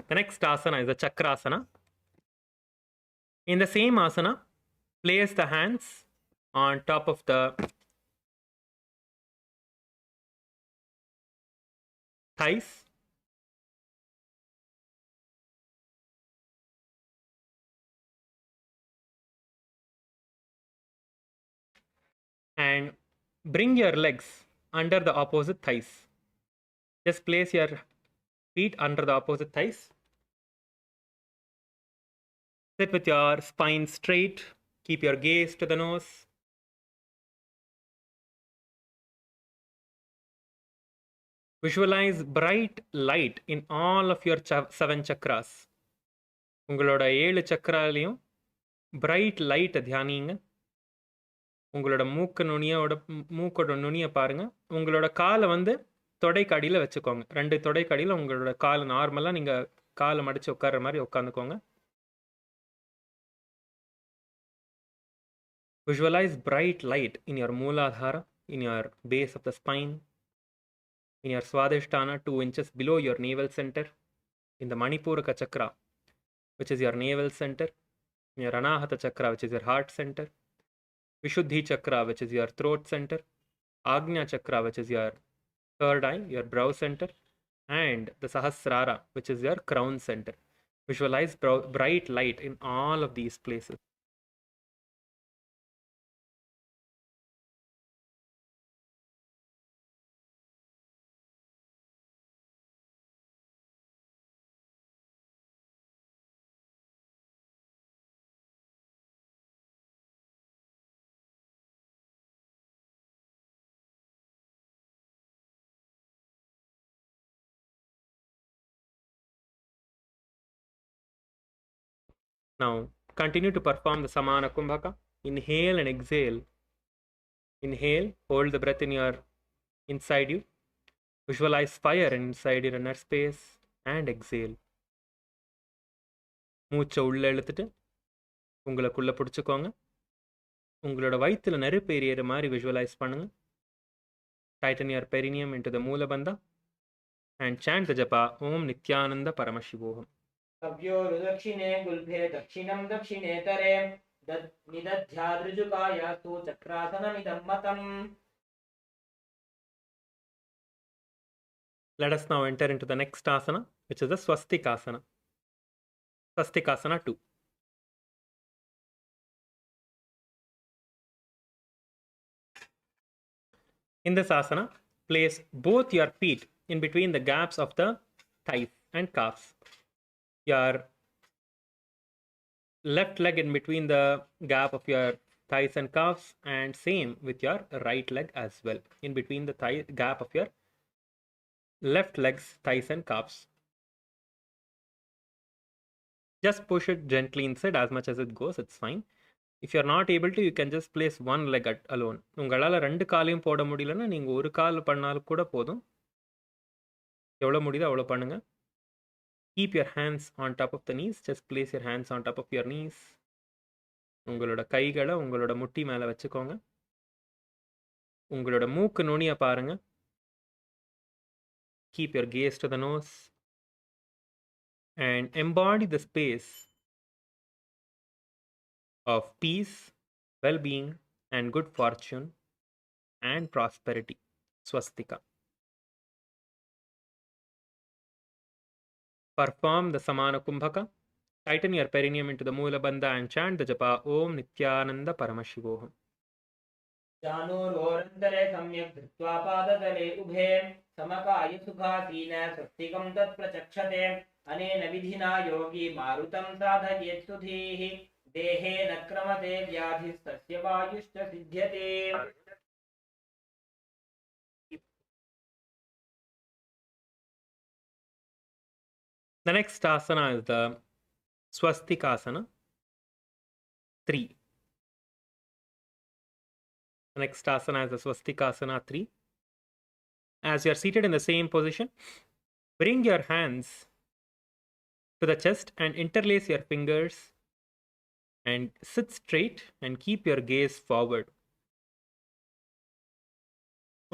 The next asana is the Chakrasana. In the same asana, place the hands on top of the thighs. And bring your legs under the opposite thighs. Just place your feet under the opposite thighs. Sit with your spine straight. Keep your gaze to the nose. Visualize bright light in all of your 7 chakras. உங்களோட 7 சக்கராலையும் bright light தியானிங்க. உங்களோட மூக்கோட நுனியை பாருங்க. உங்களோட காலை வந்து தொடைக்கு அடியில் வச்சுக்கோங்க. 2 தொடைக்கு அடியில் உங்களோட கால் நார்மலாக நீங்கள் காலை மடித்து உட்கார்ற மாதிரி உட்காந்துக்கோங்க. Visualize bright light in your Mooladhara, in your base of the spine, in your Swadhisthana 2 inches below your navel center, in the Manipuraka chakra, which is your navel center, in your Anahata chakra, which is your heart center, Vishuddhi chakra, which is your throat center, Agnya chakra, which is your third eye, your brow center, and the Sahasrara, which is your crown center. Visualize bright light in all of these places. Now, continue to perform the Samana Kumbhaka. Inhale and exhale. Inhale, hold the breath inside you. Visualize fire inside your inner space and exhale. மூச்சை உள்ளே இழுத்துட்டு உங்களுக்குள்ளே பிடிச்சிக்கோங்க. உங்களோட வயிற்றுல நெருப்பு எரியற மாதிரி visualize பண்ணுங்க. Tighten your perineum into the Moolabandha and chant the japa Om Nithyananda Paramashivoham. सव्योरुदक्षिणे गुल्भे दक्षिणं दक्षिणेतरे निदध्यादृजुकायास्तु चक्रासनमिदं मतम्. Let us now enter into the next asana, which is the Swastikasana. Swastikasana 2. In this asana, place both your feet in between the gaps of the thighs and calves. Your left leg in between the gap of your thighs and calves, and same with your right leg as well, in between the gap of your left legs, thighs and calves. Just push it gently inside as much as it goes, it's fine. If you're not able to, you can just place one leg alone. உங்களால் 2 காலையும் போட முடியலன்னா நீங்கள் ஒரு கால் பண்ணாலும் கூட போதும். எவ்வளோ முடியுதோ அவ்வளோ பண்ணுங்க. Keep your hands on top of the knees. Just place your hands on top of your knees. உங்களோட கைகளை உங்களோட முட்டி மேலே வச்சுக்கோங்க. உங்களோட மூக்கு நுனியை பாருங்க. Keep your gaze to the nose and embody the space of peace, well-being and good fortune and prosperity. Swastika. Perform the Samana Kumbhaka. Tighten your perineum into the Moolabandha and chant the japa Om Nithyananda Paramashivoham. चानूरोरन्तरे सम्यक् धृत्वा पादतले उभे समकायसुखासीन स्वस्तिकं तत्प्रचक्षते. अनेन विधिना योगी मारुतं साधयेत् सुधीः. देहे न क्रमते व्याधिस्तस्य वायुश्च सिद्ध्यते. The next asana is the Swastikasana 3. The next asana is the Swastikasana 3. As you are seated in the same position, bring your hands to the chest and interlace your fingers and sit straight and keep your gaze forward.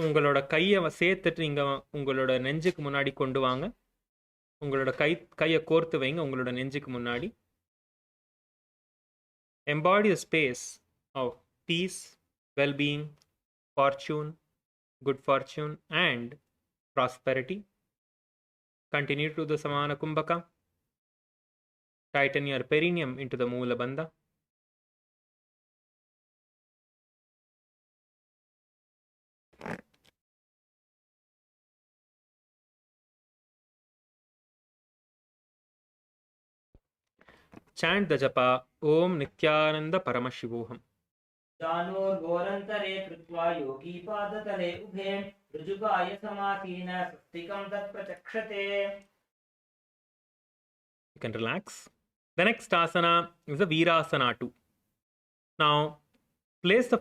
உங்களோட கையை சேர்த்துட்டு நீங்கள் உங்களோட நெஞ்சுக்கு முன்னாடி கொண்டு வாங்க. உங்களோட கையை கோர்த்து வைங்க உங்களோட நெஞ்சுக்கு முன்னாடி. Embody the space of peace, well-being, fortune, good fortune and prosperity. Continue to the Samana Kumbhaka. Tighten your perineum into the Moola Bandha. Chant the japa Om Nithyananda Paramashivoham. जानोर्घोरन्तरे कृत्वा योगी पादतले उभे ऋजुकाय समासीन स्वस्तिकं तत्प्रचक्षते. You can relax. The next asana is the Virasana 2. Now, place the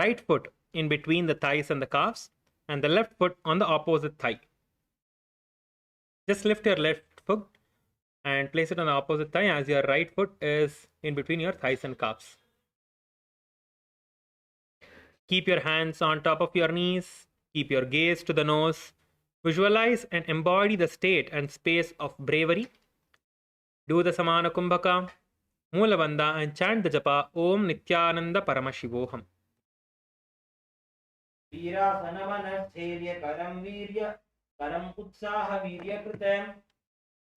right foot in between the thighs and the calves and the left foot on the opposite thigh. Just lift your left foot and place it on the opposite thigh as your right foot is in between your thighs and calves. Keep your hands on top of your knees. Keep your gaze to the nose. Visualize and embody the state and space of bravery. Do the Samana Kumbhaka, Moola Bandha and chant the japa Om Nithyananda Paramashivoham. वीरासनमनश्चैर्य करं वीर्य करं उत्साह वीर्य कृतं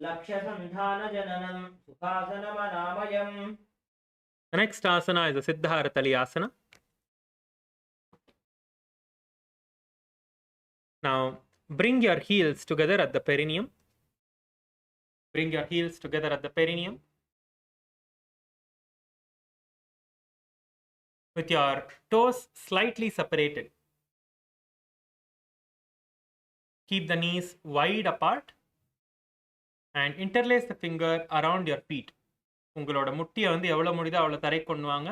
लक्ष्य संधान जननं सुखासनमनामयम्. The next asana is the Siddharatali asana. Now, bring your heels together at the perineum. Bring your heels together at the perineum. With your toes slightly separated. Keep the knees wide apart and interlace the finger around your feet. உங்களோட முட்டியை வந்து எவ்வளோ முடியுதோ அவ்வளோ தரை கொண்டு வாங்க.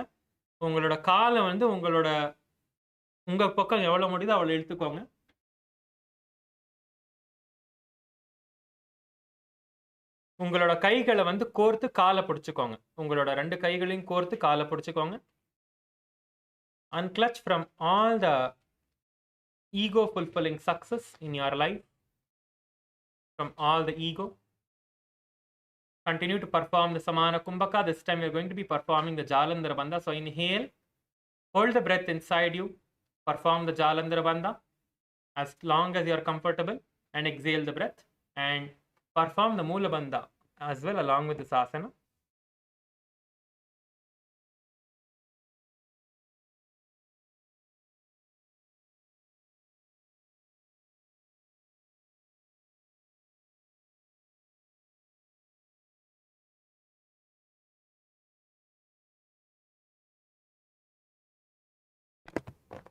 உங்களோட காலை வந்து உங்கள் பக்கம் எவ்வளோ முடியுதோ அவ்வளோ இழுத்துக்கோங்க. உங்களோட கைகளை வந்து கோர்த்து காலை பிடிச்சிக்கோங்க. உங்களோட 2 கைகளையும் கோர்த்து காலை பிடிச்சிக்கோங்க. Unclutch from all the ego fulfilling success in your life, from all the ego. Continue to perform the Samana Kumbhaka. This time you're going to be performing the Jalandhara Bandha. So inhale, hold the breath inside you, perform the Jalandhara Bandha as long as you're comfortable, and exhale the breath and perform the Moola Bandha as well along with this asana.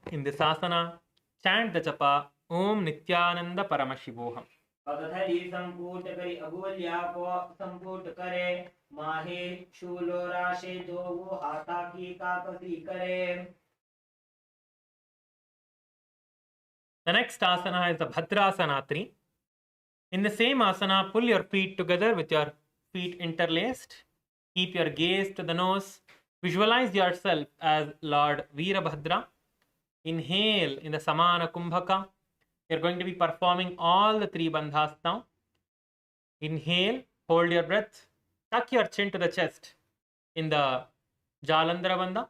In this asana, chant the japa Om Nithyananda Paramashivoham. पगधरी संपूट करी अबोलिया को संपूट करे माहे शूलो राशे दो वो हाथा की काकसी करे. The next asana is the Bhadrasana 3. In the same asana, pull your feet together with your feet interlaced. Keep your gaze to the nose. Visualize yourself as Lord Veerabhadra. Inhale in the Samana Kumbhaka. You're going to be performing all the 3 bandhas now. Inhale, hold your breath, tuck your chin to the chest in the Jalandhara Bandha.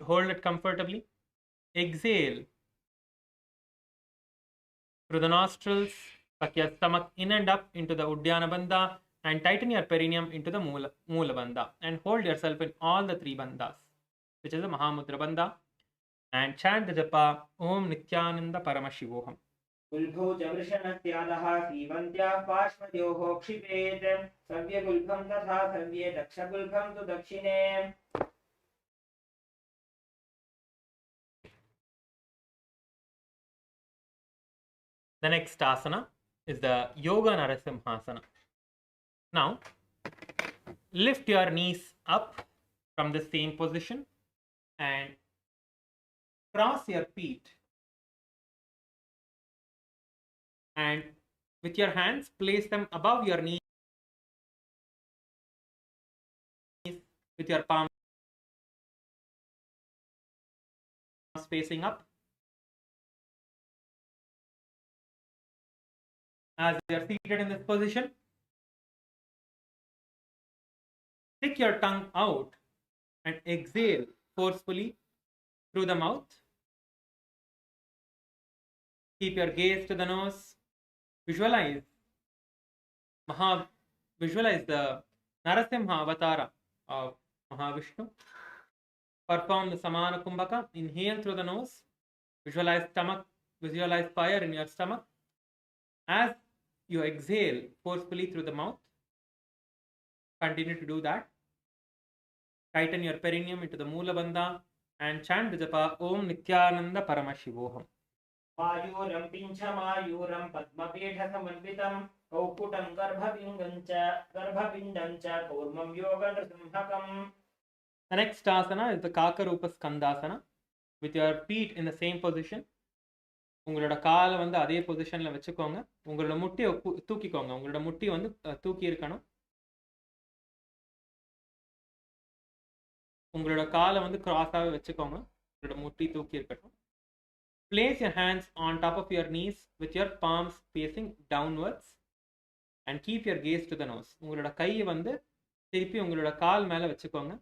Hold it comfortably. Exhale through the nostrils, tuck your stomach in and up into the Uddiyana Bandha and tighten your perineum into the Moola Bandha and hold yourself in all the 3 bandhas, which is the Mahamudra Bandha. And chant the japa Om Nithyananda Paramashivoham. गुल्भौ च वृषणस्यादः सीवन्त्याः पार्श्वयोः क्षिपेत् सव्यगुल्भं तथा सव्ये दक्षगुल्भं तु दक्षिणे. The next asana is the Yoga Narasimhasana. Now, lift your knees up from the same position and cross your feet. And with your hands, place them above your knees with your palms facing up. As you are seated in this position, stick your tongue out and exhale forcefully through the mouth. Keep your gaze to the nose. Visualize the Narasimha avatara of Mahavishnu. Perform the Samana Kumbhaka. Inhale through the nose. Visualize fire in your stomach. As you exhale forcefully through the mouth, continue to do that. Tighten your perineum into the Moola Bandha and chant the japa Om Nithyananda Paramashivoham. Mayuram Pinchamayuram Padmapedha Samanvitam Kaukutam Garbhapindancha Kaurmam Yoga Narasimhakam. The next asana is the Kakarupa Skandasana. With your feet in the same position. உங்களோட காலை வந்து அதே பொசிஷன்ல வச்சுக்கோங்க. உங்களோட முட்டியை தூக்கிக்கோங்க. உங்களோட முட்டி வந்து தூக்கி இருக்கணும். உங்களோட காலை வந்து கிராஸாவே வச்சுக்கோங்க. உங்களோட முட்டி தூக்கி இருக்கட்டும். Place your hands on top of your knees with your palms facing downwards and keep your gaze to the nose. உங்களோட கையை வந்து திருப்பி உங்களோட கால் மேல வச்சுக்கோங்க.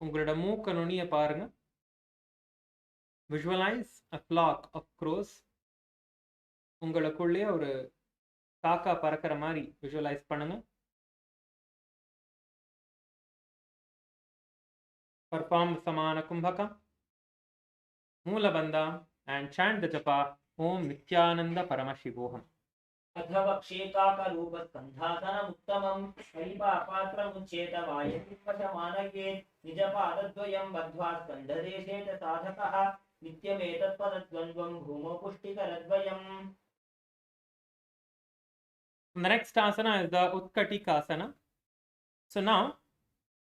உங்களோட மூக்க நுனியை பாருங்க. Visualize a flock of crows. உங்களுக்குள்ளே ஒரு காக்கா பறக்கிற மாதிரி visualize பண்ணுங்க. Perform Samana Kumbhaka, Moola Bandha and chant the japa Om Nithyananda Paramashivoham. अथवक्षेकाकरूप स्कन्धासनमुत्तमं कलिपापात्रमुच्चेत वायतिवशमानयेत् निजपादद्वयं बद्ध्वा स्कन्धदेशे च साधकः नित्यमेतत्पदद्वन्द्वं भूमौ पुष्टिकरद्वयम्. The next asana is the Utkatikasana. So now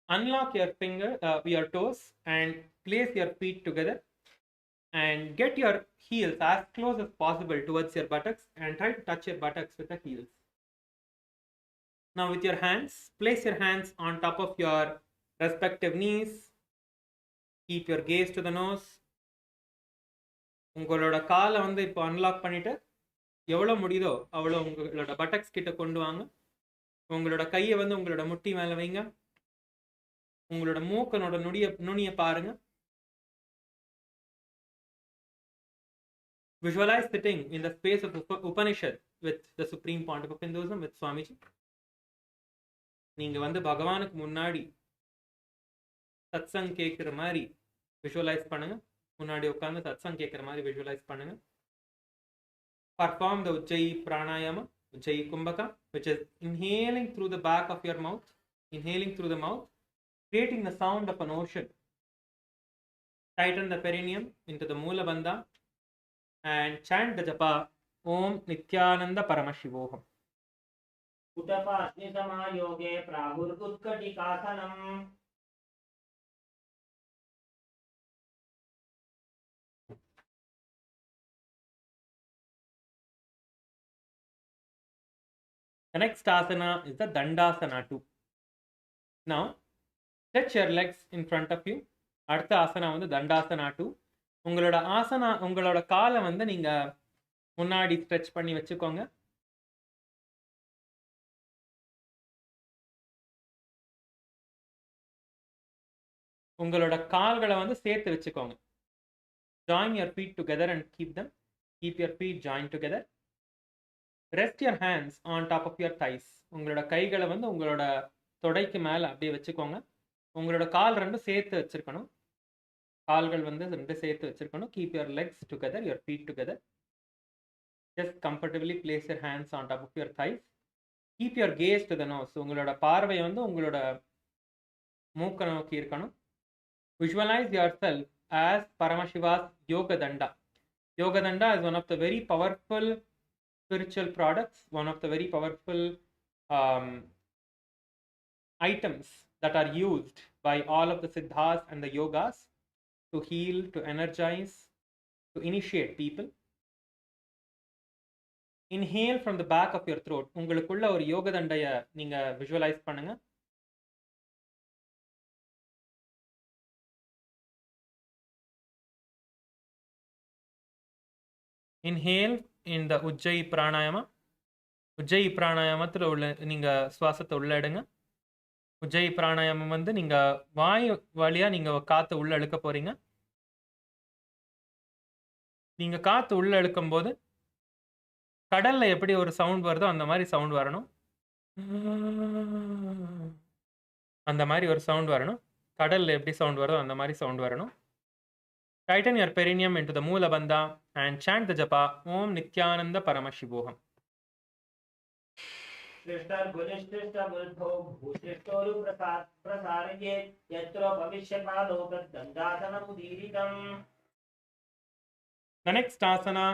unlock your toes and place your feet together and get your heels as close as possible towards your buttocks and try to touch your buttocks with the heels. Now with your hands, place your hands on top of your respective knees. Keep your gaze to the nose. உங்களோட காலை வந்து இப்போ unlock பண்ணிட்டு எவ்வளோ முடியுதோ அவ்வளோ உங்களோட buttocks கிட்ட கொண்டு வாங்க. உங்களோட கையை வந்து உங்களோட முட்டி மேலே வைங்க. உங்களோட மூக்கனோட நுனியை பாருங்க. Visualize sitting in the space of Upanishad with the Supreme Pontiff of Hinduism with Swamiji. நீங்க வந்து பகவானுக்கு முன்னாடி சத்சங் கேட்கிற மாதிரி visualize பண்ணுங்க. முன்னாடி உட்கார்ந்து சத்சங் கேட்கிற மாதிரி visualize பண்ணுங்க. Perform the Ujjayi Pranayama, Ujjayi Kumbhaka, which is inhaling through the back of your mouth, creating the sound of an ocean. Tighten the perineum into the Moola Bandha and chant the japa Om Nithyananda Paramashivoham. Utapasni Samayoge Prahur Utkatikasanam. The next asana is the Dandasana 2. Now, stretch your legs in front of you. அடுத்த ஆசனா வந்து தண்டாசனா 2. உங்களோட காலை வந்து நீங்க முன்னாடி stretch பண்ணி வச்சுக்கோங்க. உங்களோட கால்களை வந்து சேர்த்து வச்சுக்கோங்க. Join your feet together and keep your feet joined together. Rest your hands on top of your thighs. உங்களோட கைகளை வந்து உங்களோட தொடைக்கு மேல அப்படியே வச்சுக்கோங்க. உங்களோட கால் ரெண்டும் சேர்த்து வச்சிருக்கணும். கால்கள் வந்து ரெண்டு சேர்த்து வச்சிருக்கணும். Keep your legs together, your feet together. Just comfortably place your hands on top of your thighs. Keep your gaze to the nose. உங்களோட பார்வை வந்து உங்களோட மூக்க நோக்கி இருக்கணும். Visualize yourself as Paramashiva's Yoga Danda. Yoga Danda is one of the very powerful spiritual products, one of the very powerful items that are used by all of the siddhas and the yogas to heal, to energize, to initiate people. Inhale from the back of your throat. உங்களுக்குள்ள ஒரு யோக தண்டைய நீங்க visualize பண்ணுங்க. Inhale in the Ujjayi Pranayama. Ujjayi Pranayamathula உள்ள நீங்க சுவாசத்தை உள்ள எடுங்க. Ujjayi Pranayamam வந்து நீங்க வாய் வழியா நீங்க காத்து உள்ள இழுக்க போறீங்க. நீங்க காத்து உள்ள இழுக்கும்போது கடல்ல எப்படி ஒரு சவுண்ட் வருதோ அந்த மாதிரி சவுண்ட் வரணும். அந்த மாதிரி ஒரு சவுண்ட் வரணும். கடல்ல எப்படி சவுண்ட் வருதோ அந்த மாதிரி சவுண்ட் வரணும். Tighten your perineum into the Moola Bandha and chant the japa Om Nithyananda Paramashivoham. श्रेष्ठर गुणश्रेष्ठ बुद्धो भूश्रेष्ठोरु प्रसारये यत्र भविष्यकालो दण्डासनमुदीरितम्. The next asana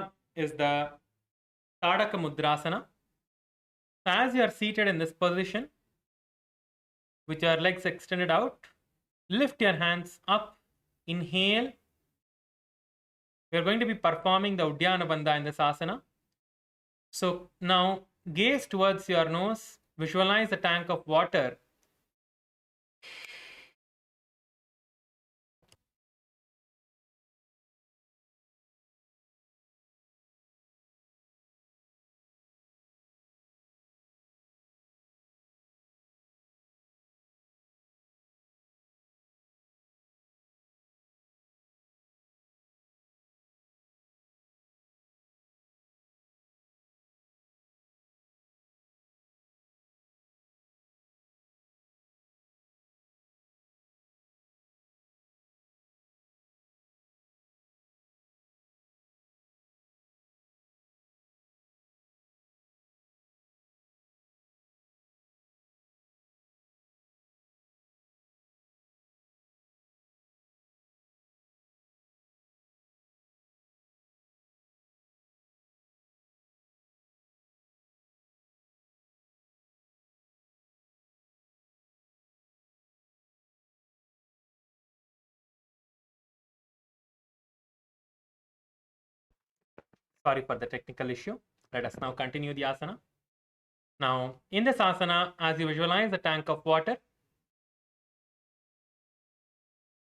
is the Tadaka Mudrasana. As you are seated in this position, with your legs extended out, lift your hands up, inhale. We are going to be performing the Uddiyana Bandha in this asana. So now gaze towards your nose, visualize a tank of water. Sorry for the technical issue. Let us now continue the asana. Now, in this asana, as you visualize a tank of water,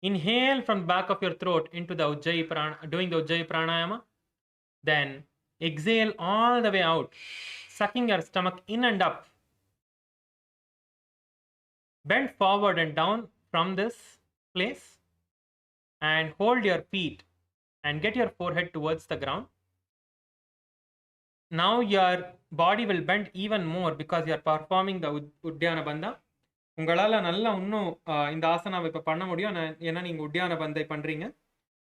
inhale from the back of your throat into the Ujjayi Pranayama, doing the Ujjayi Pranayama. Then exhale all the way out, sucking your stomach in and up. Bend forward and down from this place and hold your feet and get your forehead towards the ground. Now your body will bend even more because you are performing the Uddiyana Bandha. உங்களால் நல்லா இன்னும் இந்த ஆசனாவை இப்போ பண்ண முடியும். ஏன்னா நீங்கள் உட்டியான பந்தை பண்ணுறீங்க.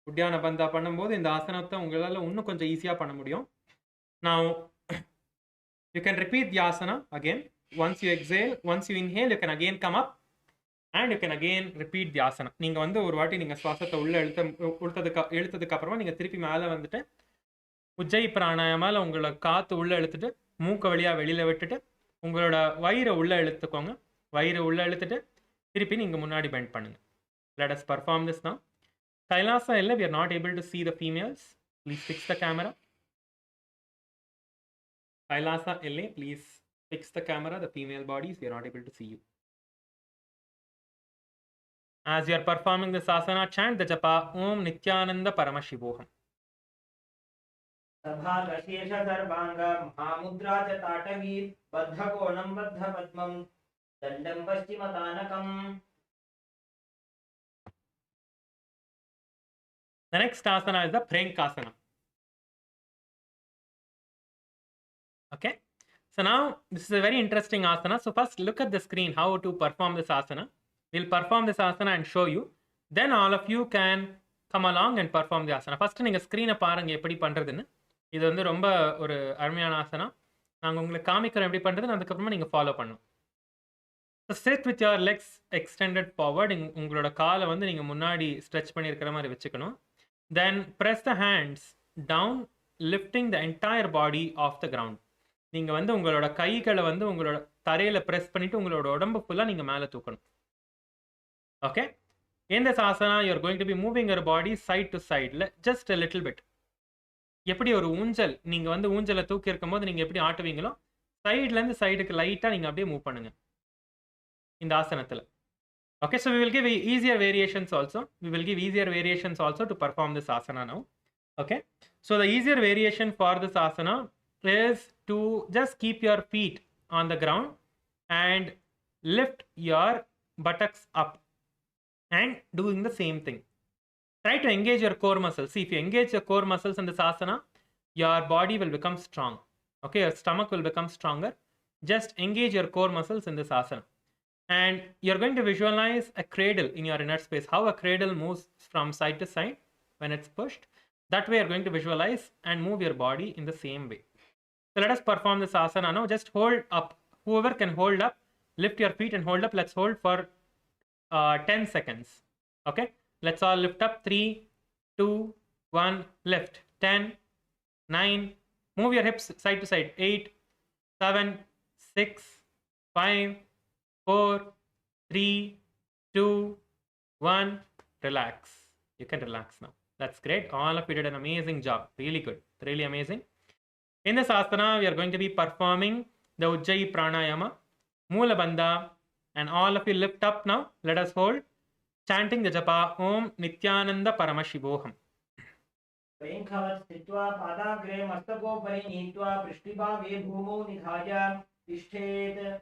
உட்டியான பந்தா பண்ணும்போது இந்த ஆசனத்தை உங்களால் இன்னும் கொஞ்சம் ஈஸியாக பண்ண முடியும். Now you can repeat the asana again. Once you exhale, once you inhale, you can again come up and you can again repeat the asana. நீங்கள் வந்து ஒரு வாட்டி நீங்கள் சுவாசத்தை உள்ளே இழுத்ததுக்கு அப்புறமா நீங்கள் திருப்பி மேலே வந்துட்டு உஜ்ஜை பிராணாயாமால உங்களோட காற்று உள்ளே இழுத்துட்டு மூக்க வழியாக வெளியில் விட்டுட்டு உங்களோட வயிறை உள்ளே இழுத்துக்கோங்க. வயிறு உள்ளே இழுத்துட்டு திருப்பி நீங்கள் முன்னாடி பெண்ட் பண்ணுங்க. Let us perform this now. Kailasa illa, we are not able to see the females. Please fix the camera. Kailasa illa, please fix the camera. The female bodies, we are not able to see you. As you are performing this asana, chant the japa Om Nithyananda Paramashivoham. सभागशेष सर्वांग महामुद्रा च ताटवी बद्धकोणं बद्धपद्मं दण्डं पश्चिमतानकम्. The next asana is the Prankasana. Okay, so now this is a very interesting asana. So first look at the screen how to perform this asana. We'll perform this asana and show you. Then all of you can come along and perform the asana. First நீங்க ஸ்க்ரீனை பாருங்க எப்படி பண்றதுன்னு. இது வந்து ரொம்ப ஒரு அருமையான ஆசனா. நாங்கள் உங்களுக்கு காமிக்கிறோம் எப்படி பண்ணுறதுன்னு, அதுக்கப்புறமா நீங்கள் ஃபாலோ பண்ணணும். So sit with your legs extended forward. உங்களோட காலை வந்து நீங்கள் முன்னாடி ஸ்ட்ரெச் பண்ணியிருக்கிற மாதிரி வச்சுக்கணும். Then press the hands down, lifting the entire body off the ground. நீங்க வந்து உங்களோட கைகளை வந்து உங்களோட தரையில பிரஸ் பண்ணிட்டு உங்களோட உடம்பு ஃபுல்லா நீங்க மேல தூக்கணும். Okay? In this asana, you're going to be moving your body side to side, just a little bit. எப்படி ஒரு ஊஞ்சல் நீங்க வந்து ஊஞ்சலை தூக்கி இருக்கும்போது நீங்க எப்படி ஆட்டுவீங்களோ சைடுல இருந்து சைடுக்கு லைட்டா நீங்க அப்படியே மூவ் பண்ணுங்க இந்த ஆசனத்துல. Okay, so we will give easier variations also. We will give easier variations also to perform this asana now. Okay, so the easier variation for this asana is to just keep your feet on the ground and lift your buttocks up and doing the same thing. Try to engage your core muscles. See, if you engage your core muscles in this asana, your body will become strong. Okay, your stomach will become stronger. Just engage your core muscles in this asana. And you're going to visualize a cradle in your inner space. How a cradle moves from side to side when it's pushed. That way you're going to visualize and move your body in the same way. So let us perform this asana now. Just hold up. Whoever can hold up, lift your feet and hold up. Let's hold for 10 seconds. Okay, let's all lift up. 3, 2, 1, lift. 10, 9, move your hips side to side. 8, 7, 6, 5, 4, 3, 2, 1, relax. You can relax now. That's great. All of you did an amazing job. Really good. Really amazing. In this asana, we are going to be performing the Ujjayi Pranayama, Moola Bandha, and all of you lift up now. Let us hold, chanting the japa Om Nithyananda Paramashivoham. प्रेङ्खवत् स्थित्वा पादाग्रे मस्तकोपरि नीत्वा पृष्ठभागे भूमौ निधाय तिष्ठेत्.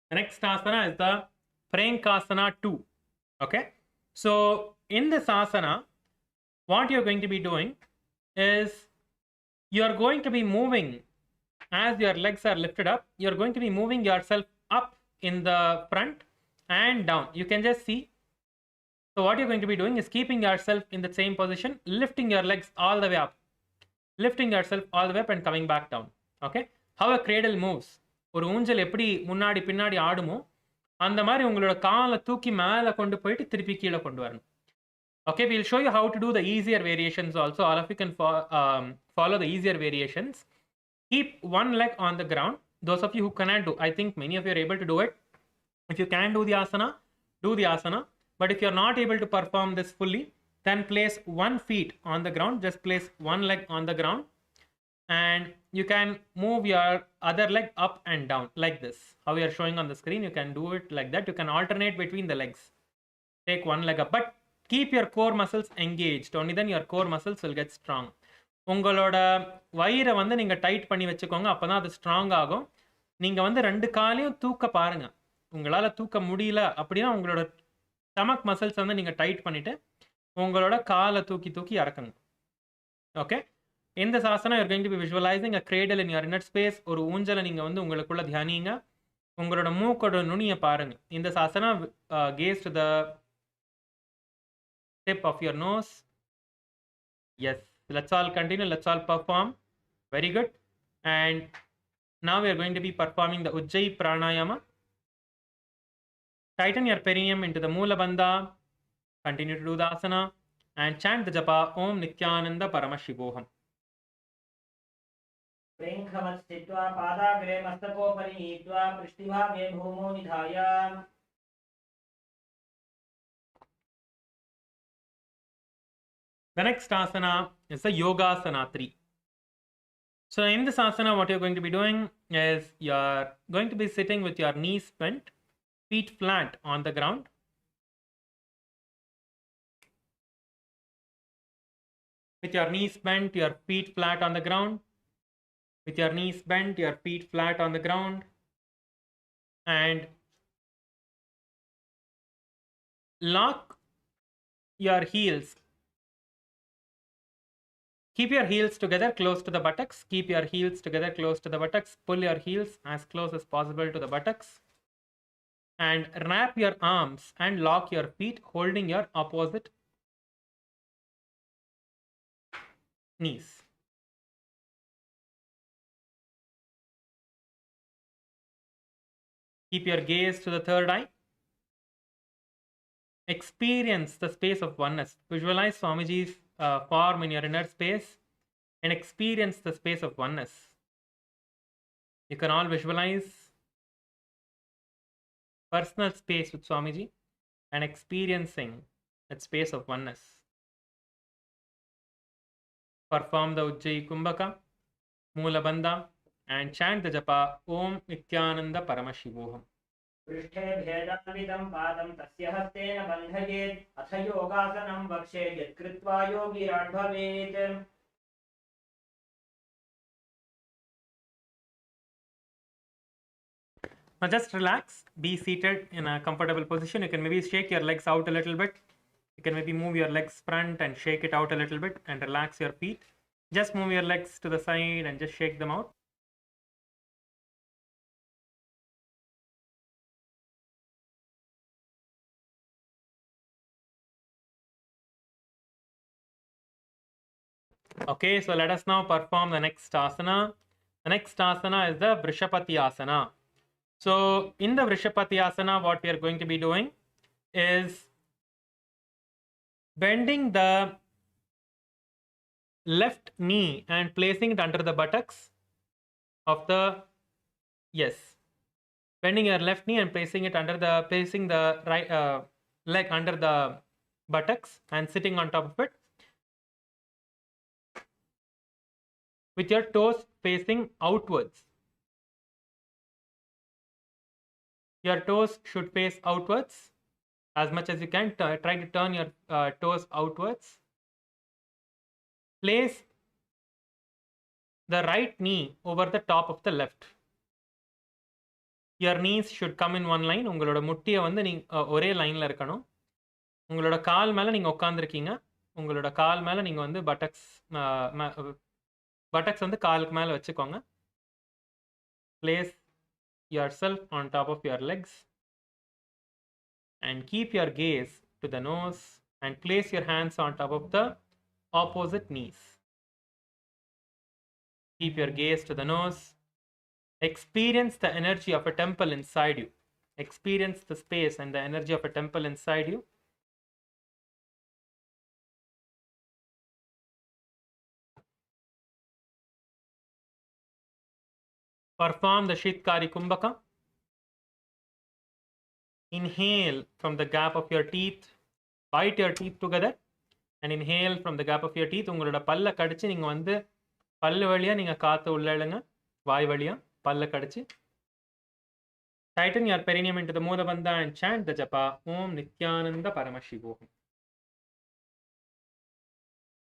The next asana is the Prankasana 2. Okay, so in this asana, what you're going to be doing is you're going to be moving as your legs are lifted up. You're going to be moving yourself up in the front and down. You can just see. So what you're going to be doing is keeping yourself in the same position, lifting your legs all the way up, lifting yourself all the way up and coming back down. Okay, how a cradle moves. ஒரு ஊஞ்சல் எப்படி முன்னாடி பின்னாடி ஆடுமோ அந்த மாதிரி உங்களோட காலை தூக்கி மேலே கொண்டு போயிட்டு திருப்பி கீழே கொண்டு வரணும். Okay, we'll show you how to do the easier variations also. All of you can follow the easier variations. Keep one leg on the ground. Those of you who cannot do, I think many of you are able to do it. If you can do the asana, do the asana. But if you're not able to perform this fully, then place one feet on the ground. Just place one leg on the ground. And you can move your other leg up and down like this. How we are showing on the screen, you can do it like that. You can alternate between the legs. Take one leg up. But keep your core muscles engaged. Only then your core muscles will get strong. உங்களோட வயிறை வந்து நீங்கள் tight பண்ணி வச்சுக்கோங்க. அப்போ தான் அது strong ஆகும். நீங்கள் வந்து ரெண்டு காலையும் தூக்க பாருங்க. உங்களால் தூக்க முடியல அப்படின்னா உங்களோட ஸ்டமக் மசில்ஸ் வந்து நீங்கள் டைட் பண்ணிவிட்டு உங்களோட காலை தூக்கி தூக்கி இறக்குங்க. Okay, in this asana you're going to be visualizing a cradle in your inner space. ஒரு ஊஞ்சலை நீங்கள் வந்து உங்களுக்குள்ள தியானிங்க. உங்களோட மூக்கோட நுனியை பாருங்க. In this asana, gaze to the tip of your nose. Yes, let's all continue. Let's all perform. Very good. And now we are going to be performing the Ujjayi Pranayama. Tighten your perineum into the Moola Bandha. Continue to do the asana and chant the japa Om Nithyananda Paramashivoham. प्रेङ्खवत् स्थित्वा पादाग्रे मस्तकोपरि नीत्वा पृष्ठभागे भूमौ निधाय. The next asana is the Yogasana 3. So in this asana, what you're going to be doing is you're going to be sitting with your knees bent, feet flat on the ground. With your knees bent, your feet flat on the ground. With your knees bent, your feet flat on the ground. And lock your heels. Keep your heels together close to the buttocks. Keep your heels together close to the buttocks. Pull your heels as close as possible to the buttocks. And wrap your arms and lock your feet holding your opposite knees. Keep your gaze to the third eye. experience the space of oneness. Visualize Swamiji's form in your inner space and experience the space of oneness. You can all visualize personal space with Swamiji and experiencing that space of oneness. Perform the Ujjayi Kumbhaka, Moola Bandha, and chant the japa Om Nithyananda Paramashivoham. पृष्ठे भेदान्वितं पादं तस्य हस्तेन बन्धयेत् अथ योगासनं वक्षे यत्कृत्वा योगिराट् भवेत्. Now just relax, be seated in a comfortable position. You can maybe shake your legs out a little bit. You can maybe move your legs front and shake it out a little bit and relax your feet. Just move your legs to the side and just shake them out. Okay, so let us now perform the next asana. The next asana is the Vrishapati asana. So in the Vrishapati asana, what we are going to be doing is bending the left knee and placing it under the buttocks of the, yes, bending your left knee and placing the right leg under the buttocks and sitting on top of it with your toes facing outwards. Your toes should face outwards as much as you can. Try to turn your toes outwards. Place the right knee over the top of the left. Your knees should come in one line. உங்களோட முட்டியை வந்து ஒரே லைனில் இருக்கணும். உங்களோட கால் மேலே நீங்கள் உட்காந்துருக்கீங்க. உங்களோட கால் மேலே நீங்கள் வந்து பட்டக்ஸ் வந்து காலுக்கு மேலே வச்சுக்கோங்க. Place yourself on top of your legs and keep your gaze to the nose and place your hands on top of the opposite knees. Keep your gaze to the nose. Experience the energy of a temple inside you. Experience the space and the energy of a temple inside you. Perform the Shitkari Kumbhaka. Inhale from the gap of your teeth. Bite your teeth together and inhale from the gap of your teeth. உங்களோட பல்ல கடிச்சு நீங்கள் வந்து பல்லு வழியாக நீங்கள் காற்று உள்ளழுங்க. வாய் வழியாக பல்ல கடிச்சு. Tighten your perineum into the Moola Bandha and chant the japa Om Nithyananda Paramashivoham.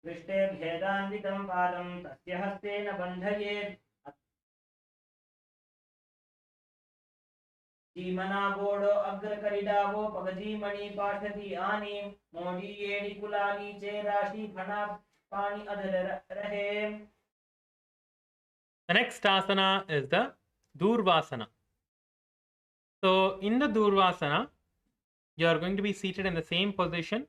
पृष्ठे भेदान्वितं पादं तस्य हस्तेन बन्धयेत् जीमनागोडो अग्रकरिडावो पगजीमणि पाठति आनी मोडी येडी कुलानी चे राशि फना पानी अधर रहे. The next asana is the Durvasana. So in the Durvasana, you are going to be seated in the same position.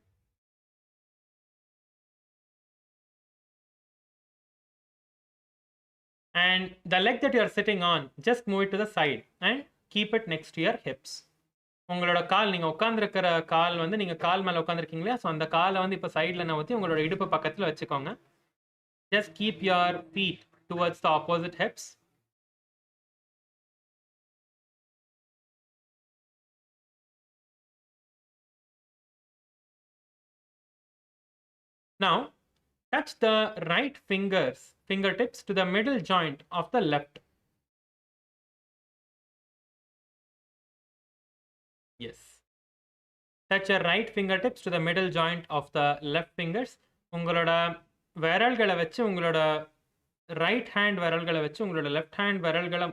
And the leg that you are sitting on, just move it to the side and keep it next to your hips. உங்களோட கால் நீங்கள் உட்காந்துருக்கிற கால் வந்து நீங்கள் கால் மேலே உட்காந்துருக்கீங்களா, so அந்த காலை வந்து இப்போ சைடில் நகர்த்தி உங்களோட இடுப்பு பக்கத்தில் வச்சுக்கோங்க. Just keep your feet towards the opposite hips. Now, touch the right fingertips to the middle joint of the left. Yes. Touch your right fingertips to the middle joint of the left fingers. உங்களோட விரல்களை வச்சு உங்களோட right hand விரல்களை வச்சு உங்களோட left hand விரல்களை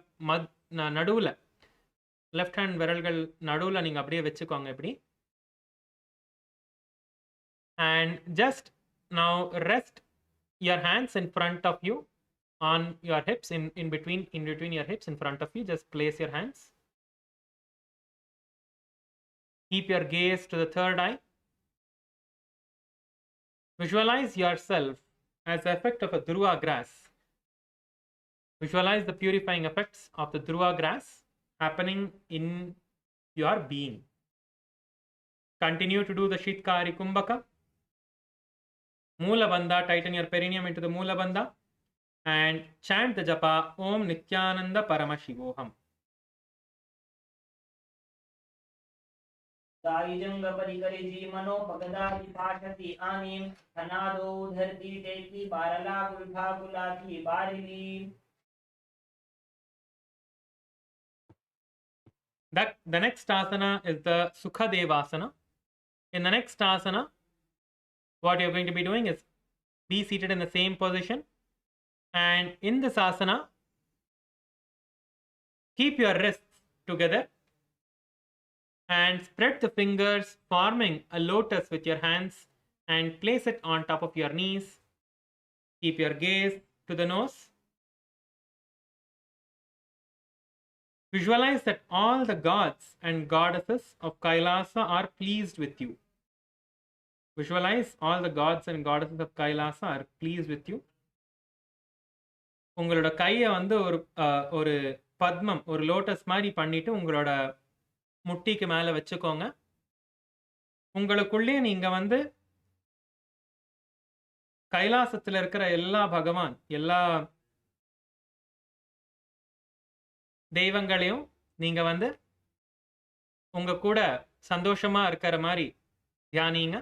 நடுவில் left hand விரல்கள் நடுவில் நீங்கள் அப்படியே வச்சுக்கோங்க இப்படி. And just now rest your hands in front of you on your hips, in between your hips in front of you. Just place your hands. Keep your gaze to the third eye. Visualize yourself as the effect of a dhruva grass. Visualize the purifying effects of the dhruva grass happening in your being. Continue to do the Shitkari Kumbhaka. Moola Bandha, tighten your perineum into the Moola Bandha and chant the japa Om Nithyananda Paramashivoham. दायिजंग परिकरी जी मनो पगदाति पाशति आनीम धनादो धरती तेती Barla गुल्फा गुलाती बारिली. The next asana is the Sukhadevasana. In the next asana, what you're going to be doing is be seated in the same position, and in this asana, keep your wrists together and spread the fingers, forming a lotus with your hands, and place it on top of your knees. Keep your gaze to the nose. Visualize that all the gods and goddesses of Kailasa are pleased with you. Visualize all the gods and goddesses of Kailasa are pleased with you. உங்களோட கையை வந்து ஒரு பத்மம், ஒரு lotus மாதிரி பண்ணிட்டு உங்களோட முட்டிக்கு மேலே வச்சுக்கோங்க. உங்களுக்குள்ளே நீங்க வந்து கைலாசத்தில் இருக்கிற எல்லா பகவான், எல்லா தெய்வங்களையும் நீங்க வந்து உங்க கூட சந்தோஷமா இருக்கிற மாதிரி தியானிங்க.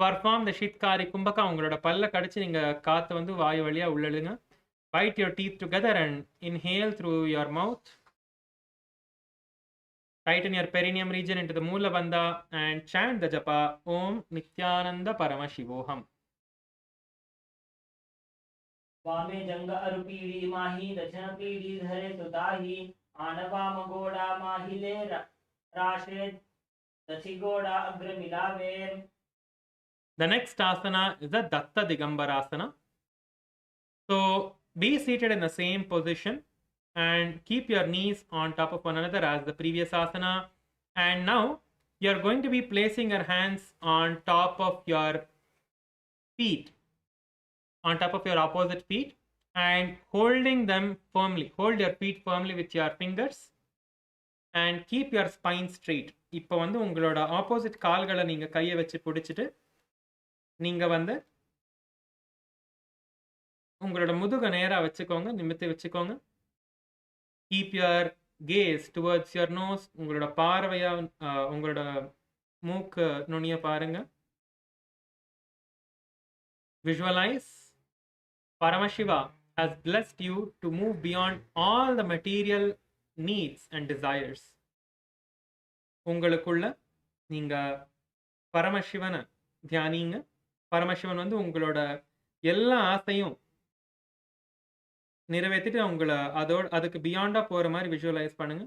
பர்ஃபார்ம் த ஷித்காரி கும்பகா. உங்களோட பல்ல கடிச்சு நீங்க காத்து வந்து வாயு வழியா உள்ளழுங்க. Bite your teeth together and inhale through your mouth. Tighten your perineum region into the Moola Bandha and chant the japa Om Nithyananda Paramashivoham. वामे जंग अरुपीड़ी माही दक्षिण पीड़ी धरे सुताही आनवाम गोड़ा माहिले राशे दक्षि गोड़ा अग्र मिलावे. The next asana is the Datta Digambarasana. So be seated in the same position and keep your knees on top of one another as the previous asana. And now you're going to be placing your hands on top of your feet, on top of your opposite feet, and holding them firmly. Hold your feet firmly with your fingers and keep your spine straight. இப்போ வந்து உங்களோட opposite கால்களை நீங்க கையை வச்சு பிடிச்சிட்டு நீங்க வந்து உங்களோட முதுக நேரா வச்சுக்கோங்க, நிமித்தி வச்சுக்கோங்க. Keep your gaze towards your nose. உங்களோட பார்வையா உங்களோட மூக்கு நுனிய பாருங்க. Visualize Paramashiva has blessed you to move beyond all the material needs and desires. உங்களுக்குள்ள நீங்க பரமசிவனை தியானிங்க. பரமசிவன் வந்து உங்களோட எல்லா ஆசையும் நிறைவேற்றிட்டு உங்களை அதுக்கு பியாண்டா போற மாதிரி விஷுவலைஸ் பண்ணுங்க.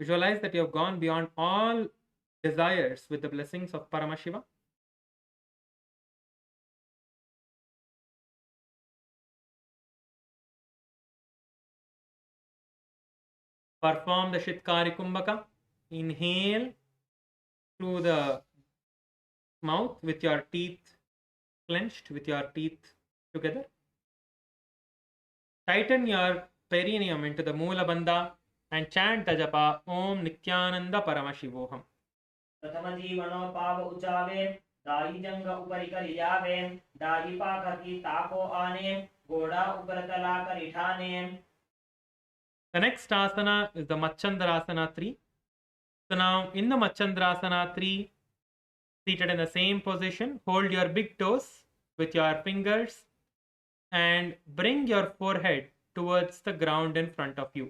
Visualize that you have gone beyond all desires with the blessings of Paramashiva. Perform the Shitkari Kumbhaka. Inhale through the mouth with your teeth clenched, with your teeth together. Tighten your perineum into the Moola Bandha and chant the japa Om Nithyananda Paramashivoham. प्रथम जीवनो पाव उचावे दाई जंग ऊपरी कर जावे दाई पाखा की ताको आने घोड़ा ऊपर तला कर इठाने. The next asana is the Machandrasana 3. So now in the Machandrasana 3, seated in the same position, hold your big toes with your fingers and bring your forehead towards the ground in front of you.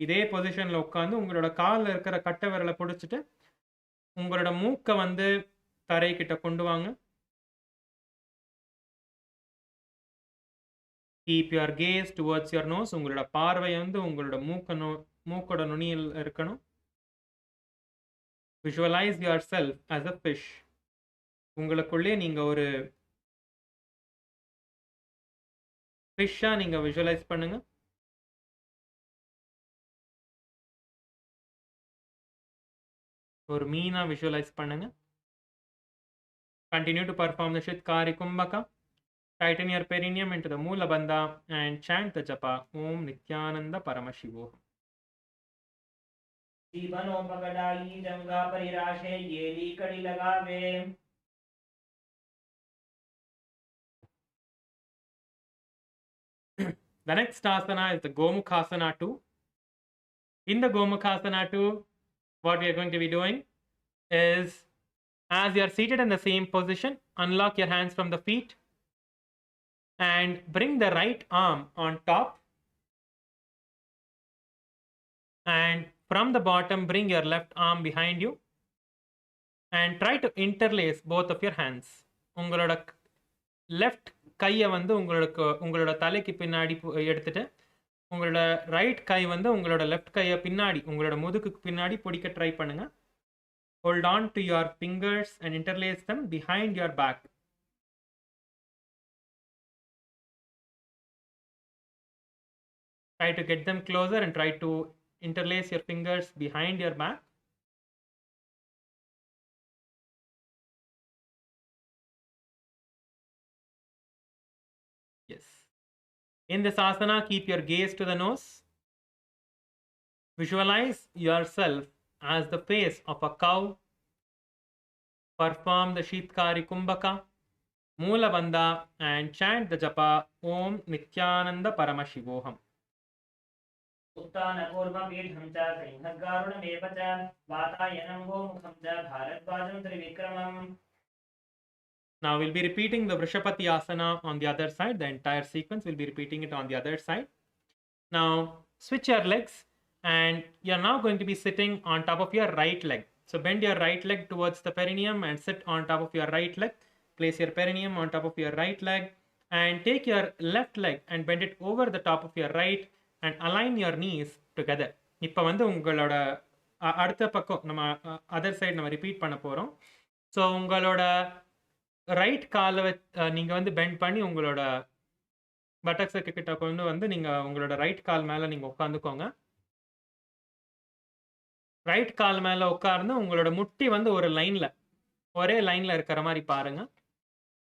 இதே பொசிஷன்ல உட்காந்து உங்களோட காலில் இருக்கிற கட்டை விரலை பிடிச்சிட்டு உங்களோட மூக்கை வந்து தரைக்கிட்ட கொண்டு வாங்க. Keep your gaze towards your nose. உங்களோட பார்வை வந்து உங்களோட மூக்கோட நுனியில் இருக்கணும். Visualize yourself as a fish. உங்களுக்குள்ளே நீங்க ஒரு ஃபிஷ்ஷா நீங்க விஷுவலைஸ் பண்ணுங்க. ஒரு மீனா விஷுவலைஸ் பண்ணுங்க. Continue to perform the Shitkari Kumbhaka. Tighten your perineum into the Moola Bandha and chant the japa Om Nithyananda Paramashivoham. जीवनोपगडाई जंगा परिराशे येली कड़ी लगावे. The next asana is the Gomukhasana 2. In the Gomukhasana 2, what we are going to be doing is, as you are seated in the same position, unlock your hands from the feet and bring the right arm on top, and from the bottom bring your left arm behind you and try to interlace both of your hands. உங்களோட left கையை வந்து உங்களோட தலைக்கு பின்னாடி எடுத்துட்டு உங்களோட right கை வந்து உங்களோட லெஃப்ட் கையை பின்னாடி உங்களோட முதுகுக்கு பின்னாடி பிடிக்க ட்ரை பண்ணுங்க. Hold on to your fingers and interlace them behind your back. Try to get them closer and try to interlace your fingers behind your back. Yes. In this asana, keep your gaze to the nose. Visualize yourself as the face of a cow. Perform the Shitkari Kumbhaka, Moola Bandha, and chant the japa Om Nithyananda Paramashivoham. उत्तानपूर्वपीठं च सिंहगारुडमेव च वातायनं गोमुखं च भारद्वाजं त्रिविक्रमम्. Now we'll be repeating the Vrishapati Asana on the other side. The entire sequence we'll be repeating it on the other side. Now switch your legs and you're now going to be sitting on top of your right leg. So bend your right leg towards the perineum and sit on top of your right leg. Place your perineum on top of your right leg and take your left leg and bend it over the top of your right and align your knees together. இப்போ வந்து உங்களோட அடுத்த பக்கம் நம்ம other side நம்ம repeat பண்ண போகிறோம். So உங்களோட ரைட் காலை நீங்கள் வந்து பெண்ட் பண்ணி உங்களோட பட்டக்ஸுக்கு கிட்ட கொண்டு வந்து நீங்கள் உங்களோட ரைட் கால் மேலே நீங்கள் உட்காந்துக்கோங்க. ரைட் கால் மேலே உட்கார்ந்து உங்களோட முட்டி வந்து ஒரே லைனில் இருக்கிற மாதிரி பாருங்கள்.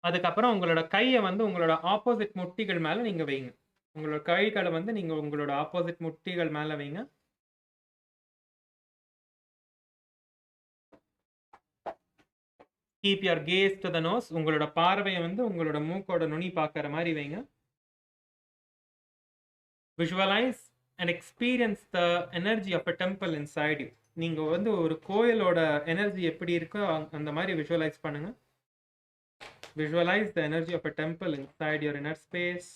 அதுக்கப்புறம் உங்களோட கையை வந்து உங்களோட ஆப்போசிட் முட்டிகள் மேலே நீங்கள் வைங்க. உங்களோட கைகளை வந்து நீங்கள் உங்களோட ஆப்போசிட் முட்டிகள் மேலே வைங்க. Keep your gaze to the nose. உங்களோட பார்வையை வந்து உங்களோட மூக்கோட நுனி பார்க்குற மாதிரி வைங்க. Visualize and experience the energy of a temple inside you. நீங்கள் வந்து ஒரு கோயிலோட எனர்ஜி எப்படி இருக்கோ அந்த மாதிரி விஷுவலைஸ் பண்ணுங்க. Visualize the energy of a temple inside your inner space.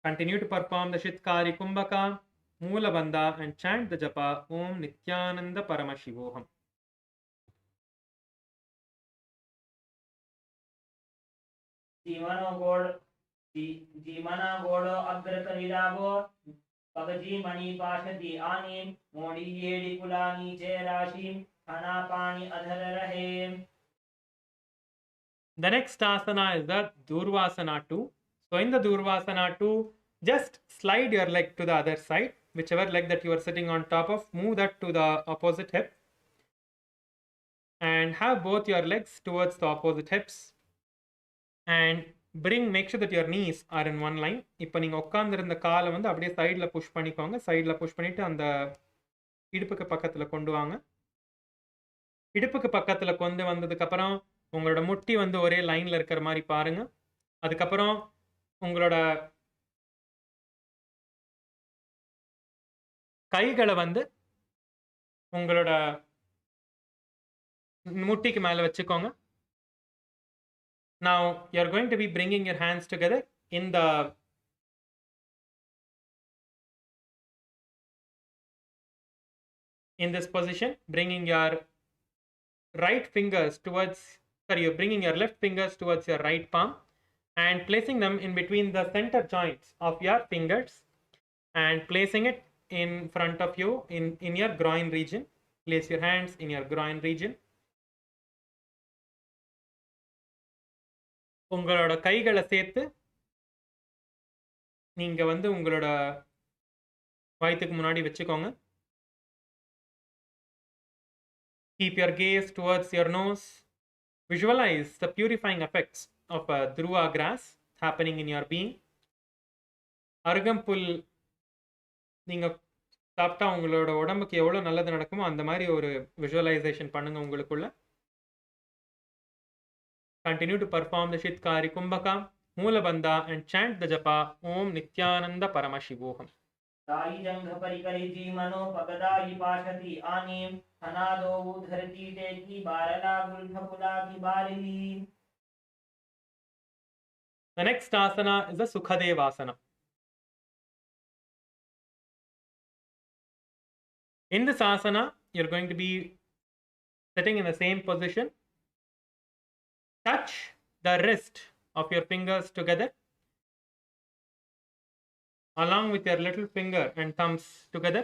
Continue to perform the Shitkari Kumbhaka, Moola Bandha, and chant the japa Om Nithyananda Paramashivoham. जीवना गोड़ अग्रकलिलागो पगजी मणि पाशति आनी मोड़ी येड़ी कुलानी चे राशि खाना पानी अधर रहे. The next asana is the Durvasana 2. So in the Durvasana 2, just slide your leg to the other side. Whichever leg that you are sitting on top of, move that to the opposite hip. And have both your legs towards the opposite hips. And make sure that your knees are in one line. இப்போ நீங்கள் உட்காந்துருந்த காலை வந்து அப்படியே சைடில் push பண்ணிக்கோங்க. சைடில் push பண்ணிவிட்டு அந்த இடுப்புக்கு பக்கத்தில் கொண்டு வாங்க. இடுப்புக்கு பக்கத்தில் கொண்டு வந்ததுக்கப்புறம் உங்களோட முட்டி வந்து ஒரே லைனில் இருக்கிற மாதிரி பாருங்கள். அதுக்கப்புறம் உங்களோட கைகளை வந்து உங்களோட முட்டிக்கு மேலே வச்சுக்கோங்க. Now you're going to be bringing your hands together in this position, bringing your you're bringing your left fingers towards your right palm and placing them in between the center joints of your fingers and placing it in front of you in your groin region. Place your hands in your groin region. உங்களோட கைகளை சேர்த்து நீங்க வந்து உங்களோட வயிற்றுக்கு முன்னாடி வச்சுக்கோங்க. Keep your gaze towards your nose. Visualize the purifying effects of a dhruva grass happening in your being. அருகம்புல் நீங்கள் சாப்பிட்டா உங்களோட உடம்புக்கு எவ்வளோ நல்லது நடக்குமோ அந்த மாதிரி ஒரு விஷுவலைசேஷன் பண்ணுங்க உங்களுக்குள்ள. Continue to perform the Shitkari Kumbhaka, Moolabandha and chant the japa Om Nithyananda Paramashivoham. दाई जंघ परिकरी जी मनो पगदाई पाशति आनी अनादो धरती टेकी बारला गुलफकुला की बारली. The next asana is the Sukhadevasana. In this asana, you're going to be sitting in the same position. Touch the wrist of your fingers together, along with your little finger and thumbs together.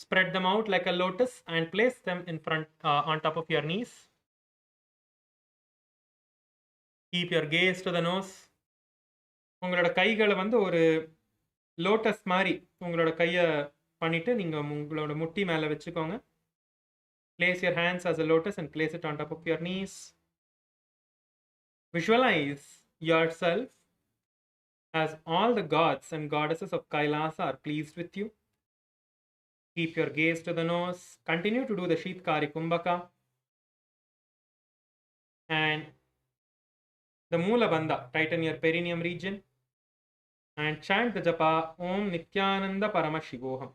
Spread them out like a lotus and place them in front on top of your knees. Keep your gaze to the nose. உங்களோட கைகளை வந்து ஒரு lotus மாதிரி உங்களோட கையை பண்ணிட்டு நீங்கள் உங்களோட முட்டி மேலே வச்சுக்கோங்க. Place your hands as a lotus and place it on top of your knees. Visualize yourself as all the gods and goddesses of Kailasa are pleased with you. Keep your gaze to the nose. Continue to do the Shitkari Kumbhaka. And the Moolabandha, tighten your perineum region. And chant the japa Om Nithyananda Paramashivoham.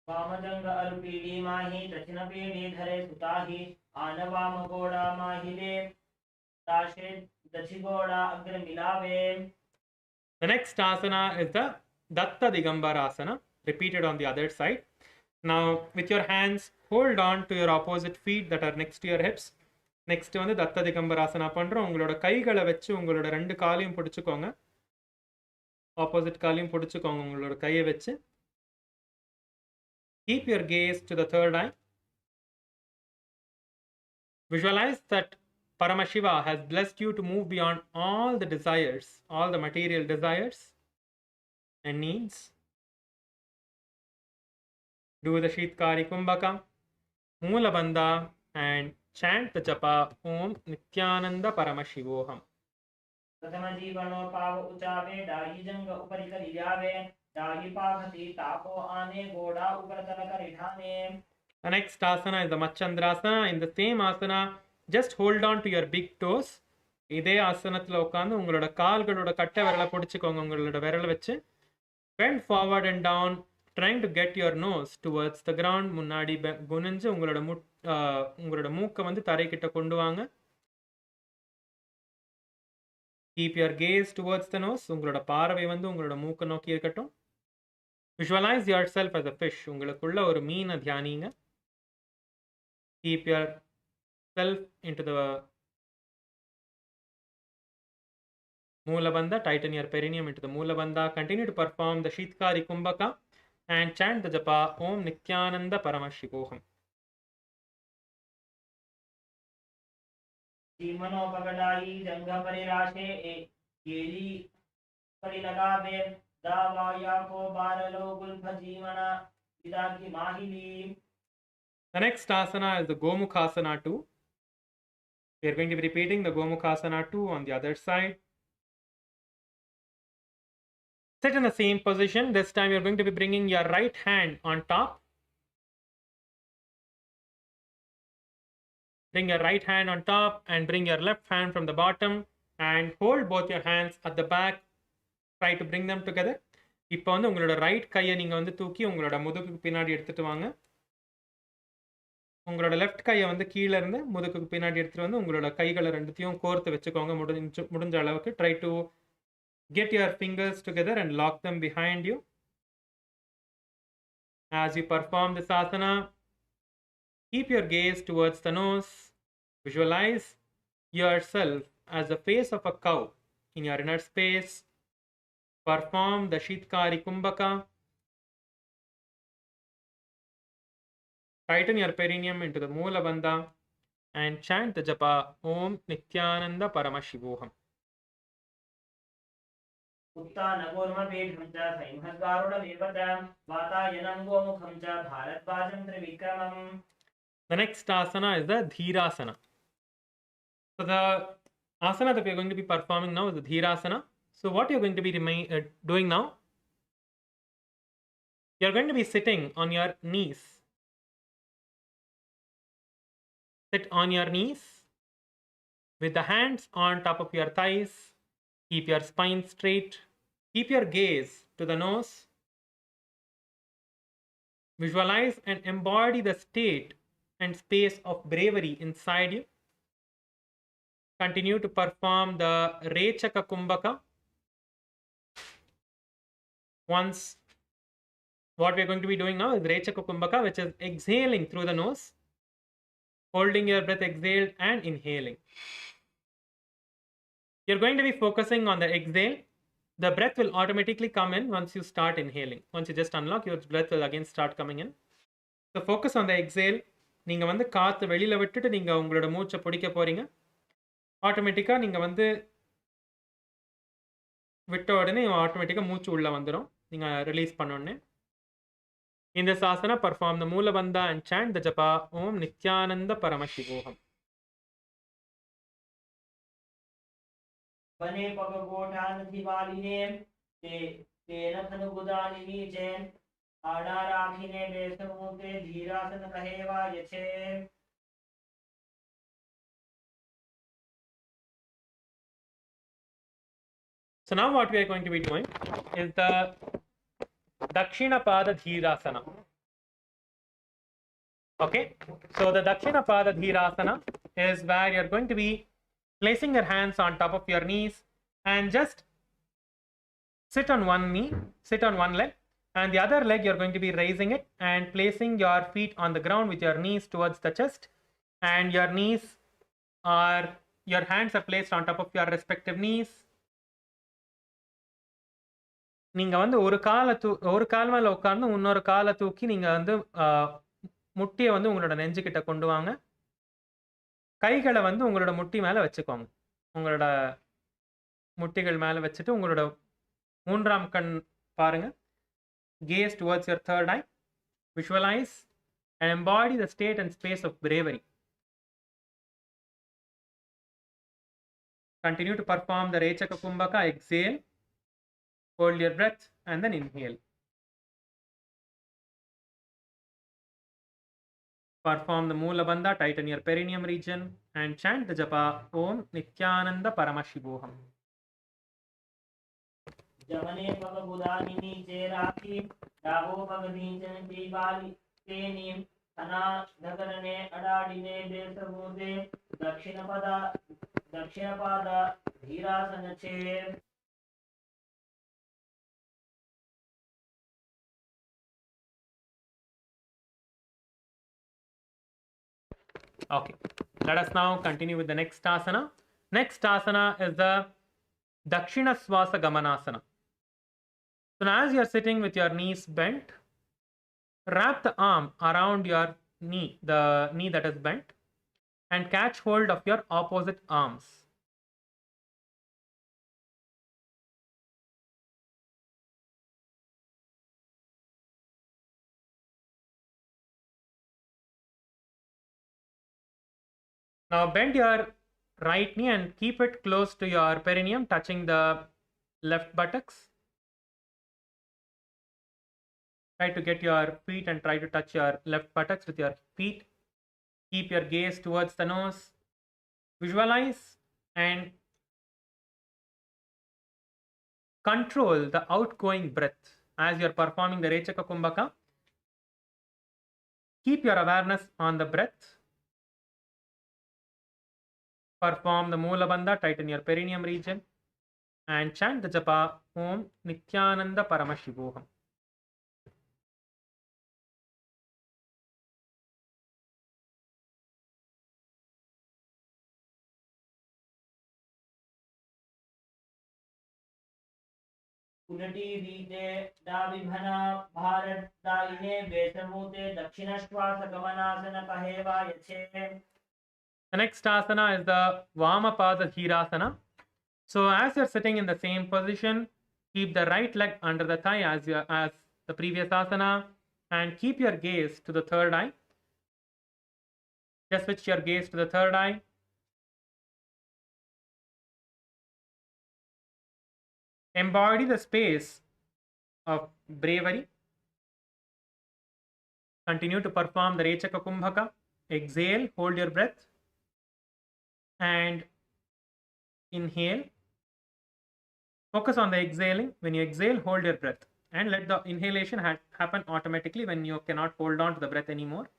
वामजंग अरुपीडी माही दक्षिण PD धरे सुताही आनवाम गोड़ा माहिले ताशे दक्षि गोड़ा अग्र मिलावे. The next asana is the Datta Digambarasana, repeated on the other side. Now, with your hands, hold on to your opposite feet that are next to your hips. Next வந்து Datta Digambarasana பண்றோம். உங்களோட கைகளை வச்சு உங்களோட ரெண்டு காலையும் பிடிச்சுக்கோங்க. Opposite காலையும் பிடிச்சுக்கோங்க உங்களோட கையை வச்சு. Keep your gaze to the third eye. Visualize that Paramashiva has blessed you to move beyond all the desires, all the material desires and needs. Do the Shitkari Kumbhaka, Moolabandha and chant the japa Om Nithyananda Paramashivoham. प्रथम जीवनो पाव उचावे die जंग उपरि करि जावे die पाखति Tapo आने गोड़ा ऊपर तल करि ठाने. The next asana is the Machandrasana. In the same asana, just hold on to your big toes. இதே ஆசனத்தில் உட்காந்து உங்களோட கால்களோட கட்டை விரலை பிடிச்சிக்கோங்க உங்களோட விரலை வச்சு. Bend forward and down, trying to get your nose towards the ground. முன்னாடி குனிஞ்சு உங்களோட மூக்கை வந்து தரைக்கிட்ட கொண்டு வாங்க. Keep your gaze towards the nose. உங்களோட பார்வை வந்து உங்களோட மூக்கை நோக்கி இருக்கட்டும். Visualize yourself as a fish. உங்களுக்குள்ள ஒரு மீனை தியானிங்க. Keep yourself into the Moolabandha. Tighten your perineum into the Moolabandha. Continue to perform the Shitkari Kumbhaka and chant the japa Om Nithyananda Paramashivoham. जीवनो पगडाई जंग परि राशे केली परि लगावे दावाया को बारलो गुल्फ जीवना विदा की माहिली. The next asana is the Gomukhasana 2. We are going to be repeating the Gomukhasana 2 on the other side. Sit in the same position. This time you are going to be bringing your right hand on top. Bring your right hand on top and bring your left hand from the bottom and hold both your hands at the back. Try to bring them together. இப்போ வந்து உங்களோட right கையை நீங்கள் வந்து தூக்கி உங்களோட முதுகுக்கு பின்னாடி எடுத்துகிட்டு வாங்க. உங்களோட லெஃப்ட் கையை வந்து கீழே இருந்து முதுகுக்கு பின்னாடி எடுத்துகிட்டு வந்து உங்களோட கைகளை ரெண்டுத்தையும் கோர்த்து வச்சுக்கோங்க முடிஞ்ச அளவுக்கு. Try to get your fingers together and lock them behind you. As you perform this asana, keep your gaze towards the nose. Visualize yourself as the face of a cow in your inner space. Perform the Shitkari Kumbhaka. Tighten your perineum into the Moolabandha and chant the japa Om Nithyananda Paramashivoham. उत्तान गोर्मपेढं च सैंहद्गारुडमेव च वातायनं गोमुखं च भारद्वाजं त्रिविक्रमम्. The next asana is the Dhirasana. So the asana that we are going to be performing now is the Dhirasana. So what you are going to be doing now, You're going to be sitting on your knees. Sit on your knees with the hands on top of your thighs. Keep your spine straight. Keep your gaze to the nose. Visualize and embody the state and space of bravery inside you. Continue to perform the Rechaka Kumbhaka. Once, what we're going to be doing now is Rechaka Kumbhaka, which is exhaling through the nose, holding your breath exhaled and inhaling. You're going to be focusing on the exhale. The breath will automatically come in once you start inhaling. Once you just unlock, your breath will again start coming in. So focus on the exhale. நீங்கள் வந்து காற்று வெளியில் விட்டுட்டு நீங்கள் உங்களோட மூச்சை பிடிக்க போகிறீங்க. ஆட்டோமேட்டிக்காக நீங்கள் வந்து விட்ட உடனே ஆட்டோமேட்டிக்காக மூச்சு உள்ளே வந்துடும். நீங்கள் ரிலீஸ் பண்ணோடனே. In this asana, perform the Mula Bandha and chant the japa Om Nithyananda Paramashivoham. बने पग गोठा नथी वालीने तेन थनु गुदानी नीचेन आड़ा राखीने बेसमुते धीरासन कहेवा यछे. So now what we are going to be doing is the Dakshina Pada Dhirasana. Okay, so the Dakshina Pada Dhirasana is where you're going to be placing your hands on top of your knees and just sit on one knee, sit on one leg, and the other leg you're going to be raising it and placing your feet on the ground with your knees towards the chest, and your hands are placed on top of your respective knees. நீங்கள் வந்து ஒரு கால் மேலே உட்கார்ந்து இன்னொரு காலை தூக்கி நீங்கள் வந்து முட்டியை வந்து உங்களோட நெஞ்சுக்கிட்ட கொண்டு வாங்க. கைகளை வந்து உங்களோட முட்டி மேலே வச்சுக்கோங்க. உங்களோட முட்டிகள் மேலே வச்சுட்டு உங்களோட மூன்றாம் கண் பாருங்க. Gaze towards your third eye. Visualize and embody the state and space of bravery. Continue to perform the Rechaka Kumbhaka. Exhale. Hold your breath and then inhale. Perform the Mula Bandha, tighten your perineum region and chant the japa Om Nithyananda Paramashivoham. जमने पग गुदानी नीचे राखी डाबो पग नीचन दीवाली तेनीम अना नगरने अडाडीने बेसमुदे दक्षिण पादा धीरासन छे. Okay, let us now continue with the next asana. Next asana is the Dakshina Swasa Gamanasana. So now as you are sitting with your knees bent, wrap the arm around your knee, the knee that is bent, and catch hold of your opposite arms. Now bend your right knee and keep it close to your perineum, touching the left buttocks. Try to get your feet and try to touch your left buttocks with your feet. Keep your gaze towards the nose. Visualize and control the outgoing breath as you're performing the Rechaka Kumbhaka. Keep your awareness on the breath. Perform the Mula Bandha, tighten your perineum region and chant the japa Om Nithyananda Paramashivoham. उलटी रीते डाविभना भारत दाहिने बेसमुते दक्षिण श्वास गमनासन कहेवा यछे. The next asana is the Vamapada Dhirasana. So as you're sitting in the same position, keep the right leg under the thigh as the previous asana and keep your gaze to the third eye. Just switch your gaze to the third eye. Embody the space of bravery. Continue to perform the Rechaka Kumbhaka. Exhale, hold your breath, and inhale. Focus on the exhaling. When you exhale, hold your breath, and let the inhalation happen automatically when you cannot hold on to the breath anymore.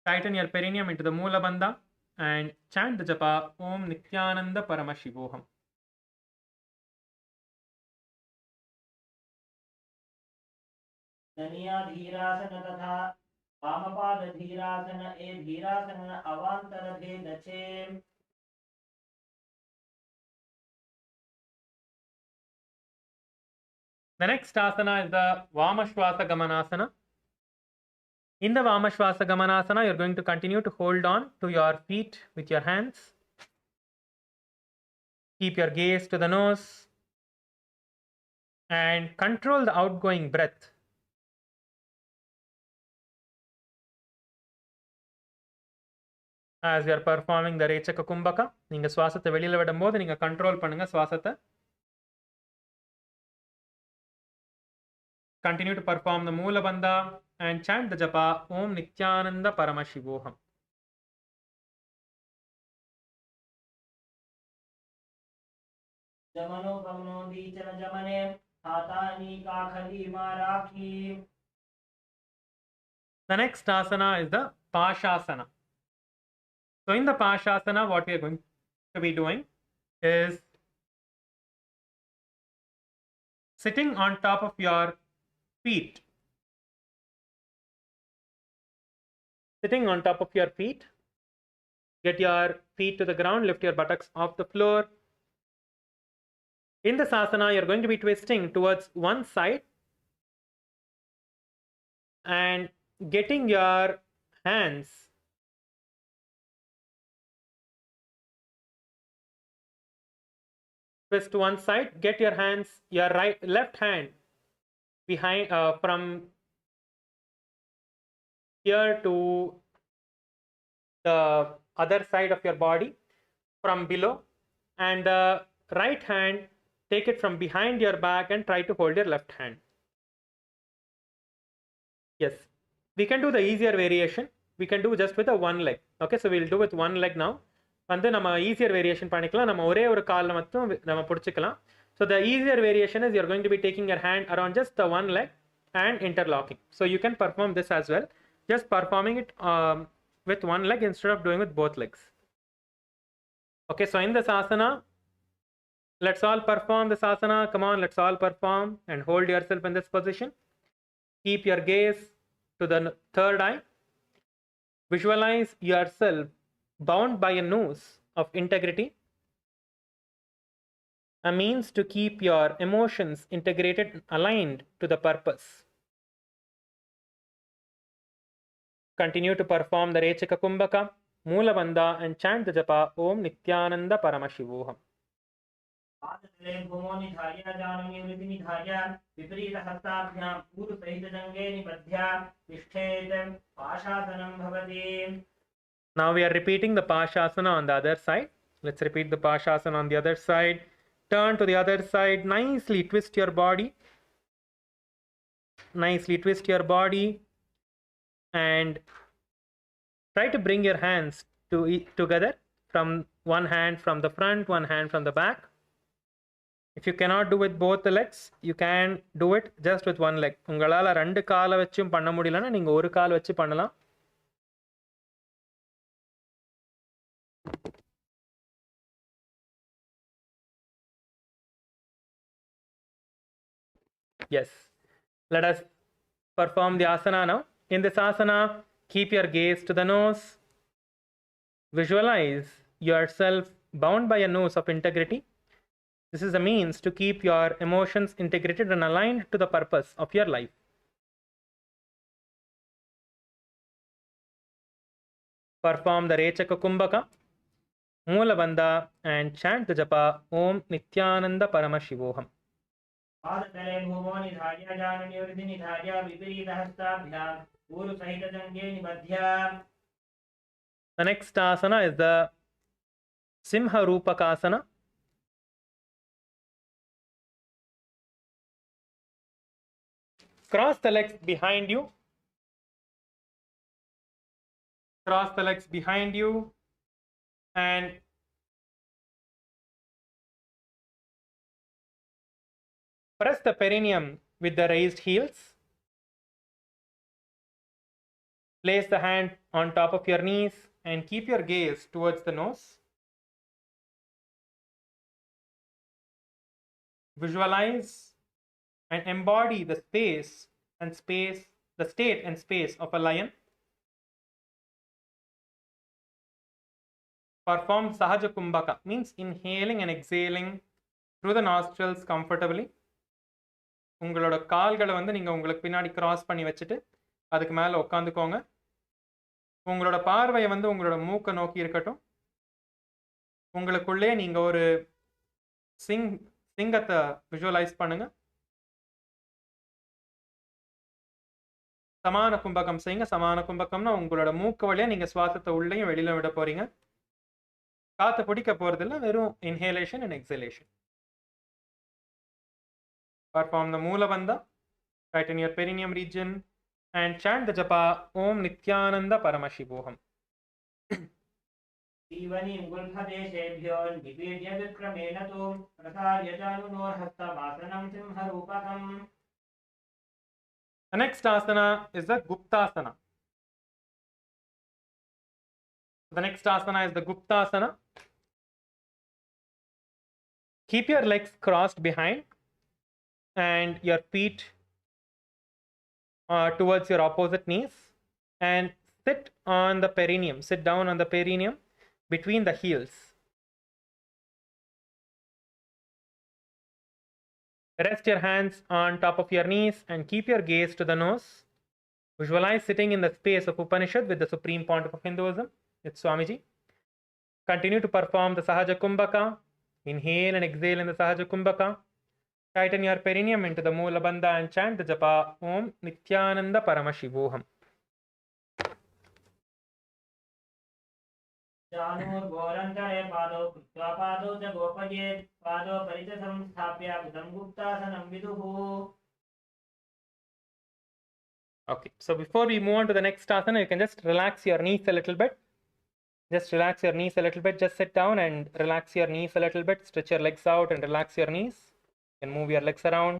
Tighten your perineum into the Moola Bandha and chant the japa Om Nithyananda Paramashivoham. धनिया धीरासन तथा वामपाद धीरासन ए धीरासन अवांतर भेद छे. The next asana is the Vamashvasa Gamanasana. In the Vamashvasa Gamanasana, you're going to continue to hold on to your feet with your hands. Keep your gaze to the nose and control the outgoing breath. As you are performing the Rechaka Kumbhaka, நீங்க சுவாசத்தை வெளியில விடும்போது நீங்க control பண்ணுங்க சுவாசத்தை. Continue to perform the Moola Bandha and chant the japa Om Nithyananda Paramashivoham. जमनो गमनो दीचन जमने हातानी काखली माराखी. The next asana is the Pashasana. So in the Pashasana, what we are going to be doing is sitting on top of your feet. Sitting on top of your feet. Get your feet to the ground, lift your buttocks off the floor. In this asana, you're going to be twisting towards one side and getting your hands twist to one side. Get your hands, your left hand behind from here to the other side of your body from below, and the right hand take it from behind your back and try to hold your left hand. Yes, we can do the easier variation. We can do just with a one leg. Okay, so we'll do with one leg now. வந்து நம்ம easier variation பண்ணிக்கலாம். நம்ம ஒரே ஒரு காலில் மட்டும் நம்ம பிடிச்சிக்கலாம். So the easier variation is you're going to be taking your hand around just the one leg and interlocking. So you can perform this as well. Just performing it with one leg instead of doing with both legs. Okay, so in this asana, let's all perform this asana. Come on, let's all perform and hold yourself in this position. Keep your gaze to the third eye. Visualize yourself bound by a noose of integrity, a means to keep your emotions integrated and aligned to the purpose. Continue to perform the Rechaka Kumbhaka, Moola Bandha and chant the japa Om Nithyananda Paramashivoham. पादतले भूमो निधार्य जानमी वृद्धि निधार्य विपरीत हस्ताभ्यां पूर्व सहित जंगे निबध्य तिष्ठेत पाशासनं भवति. Now we are repeating the Pashasana on the other side. Let's repeat the Pashasana on the other side. Turn to the other side. Nicely twist your body. Nicely twist your body. And try to bring your hands together. From one hand from the front, one hand from the back. If you cannot do with both the legs, you can do it just with one leg. உங்களால ரெண்டு காலை வச்சும் பண்ண முடியலன்னா நீங்க ஒரு கால் வச்சு பண்ணலாம். Yes, let us perform the asana now. In this asana, keep your gaze to the nose. Visualize yourself bound by a noose of integrity. This is a means to keep your emotions integrated and aligned to the purpose of your life. Perform the Rechaka Kumbhaka, Moola Bandha and chant the japa Om Nithyananda Paramashivoham. पादतले भूमो निधार्य जानमी वृद्धि निधार्य विपरीत हस्ताभ्यां पूर्व सहित जंगे निबध्य. The next asana is the Simha Rupakasana. Cross the legs behind you. Cross the legs behind you and press the perineum with the raised heels. Place the hand on top of your knees and keep your gaze towards the nose. Visualize and embody the state and space of a lion. Perform Sahaja Kumbhaka, means inhaling and exhaling through the nostrils comfortably. உங்களோட கால்களை வந்து நீங்க உங்களுக்கு பின்னாடி cross பண்ணி வச்சுட்டு அதுக்கு மேல உட்காந்துக்கோங்க. உங்களோட பார்வையை வந்து உங்களோட மூக்கை நோக்கி இருக்கட்டும். உங்களுக்குள்ளே நீங்க ஒரு சிங்கத்தை விஷுவலைஸ் பண்ணுங்க. சமான கும்பகம் செய்யுங்க. சமான கும்பகம்னா உங்களோட மூக்கு வழியா நீங்க சுவாசத்தை உள்ளேயும் வெளியில விட போறீங்க. காத்து பிடிக்க போறதில்ல, வெறும் inhalation and exhalation. Perform the Moola Bandha, tighten your perineum region and chant the japa Om Nithyananda Paramashivoham. जीवनीं गुल्फदेशेभ्यो निपीड्य विक्रमेण तु प्रसार्य जानुनोर्हस्तवासनं सिंहरूपकम्. The next asana is the Guptasana. The next asana is the Guptasana. Keep your legs crossed behind and your feet towards your opposite knees and sit on the perineum. Sit down on the perineum between the heels. Rest your hands on top of your knees and keep your gaze to the nose. Visualize sitting in the space of Upanishad with the supreme pontiff of Hinduism. It's Swamiji. Continue to perform the Sahaja Kumbhaka. Inhale and exhale in the Sahaja Kumbhaka. Tighten your perineum into the Moola Bandha and chant the japa Om Nithyananda Paramashivoham. जानुर्घोरन्तरे पादौ कृत्वा पादौ च गोपयेत् पादौ परितः संस्थाप्य बुधं गुप्तासनं विदुः. Okay, so before we move on to the next asana, you can just relax your knees a little bit. Just relax your knees a little bit. Just sit down and relax your knees a little bit. Stretch your legs out and relax your knees. You can move your legs around.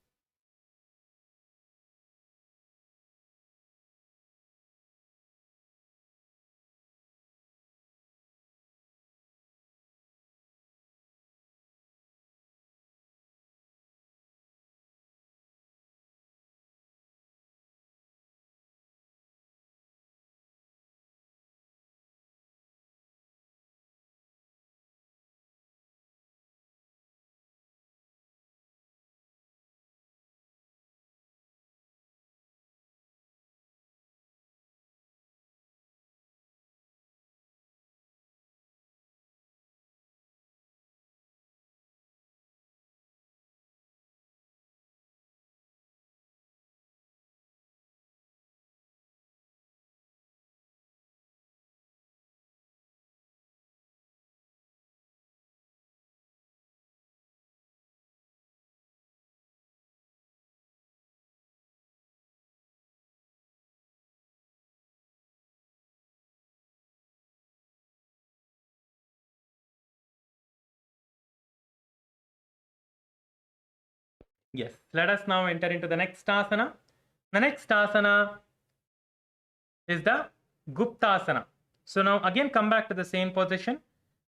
Yes, let us now enter into the next asana. The next asana is the Guptasana. So now again come back to the same position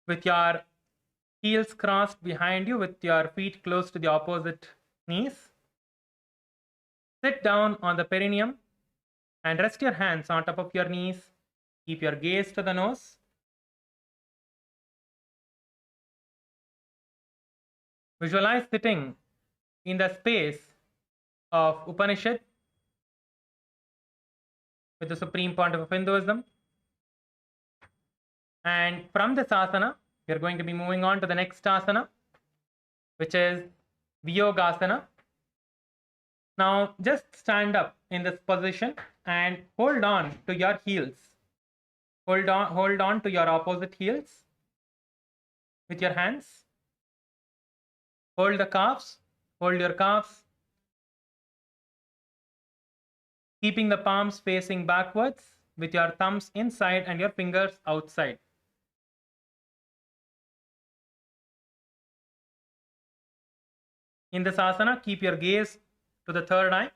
with your heels crossed behind you with your feet close to the opposite knees. Sit down on the perineum and rest your hands on top of your knees. Keep your gaze to the nose. Visualize sitting in the space of Upanishad with the supreme pontiff of Hinduism. And from this asana, we are going to be moving on to the next asana, which is Viyogasana. Now just stand up in this position and hold on to your heels. Hold on to your opposite heels with your hands. Hold the calves. Hold your calves. keeping the palms facing backwards with your thumbs inside and your fingers outside. In this asana, keep your gaze to the third eye.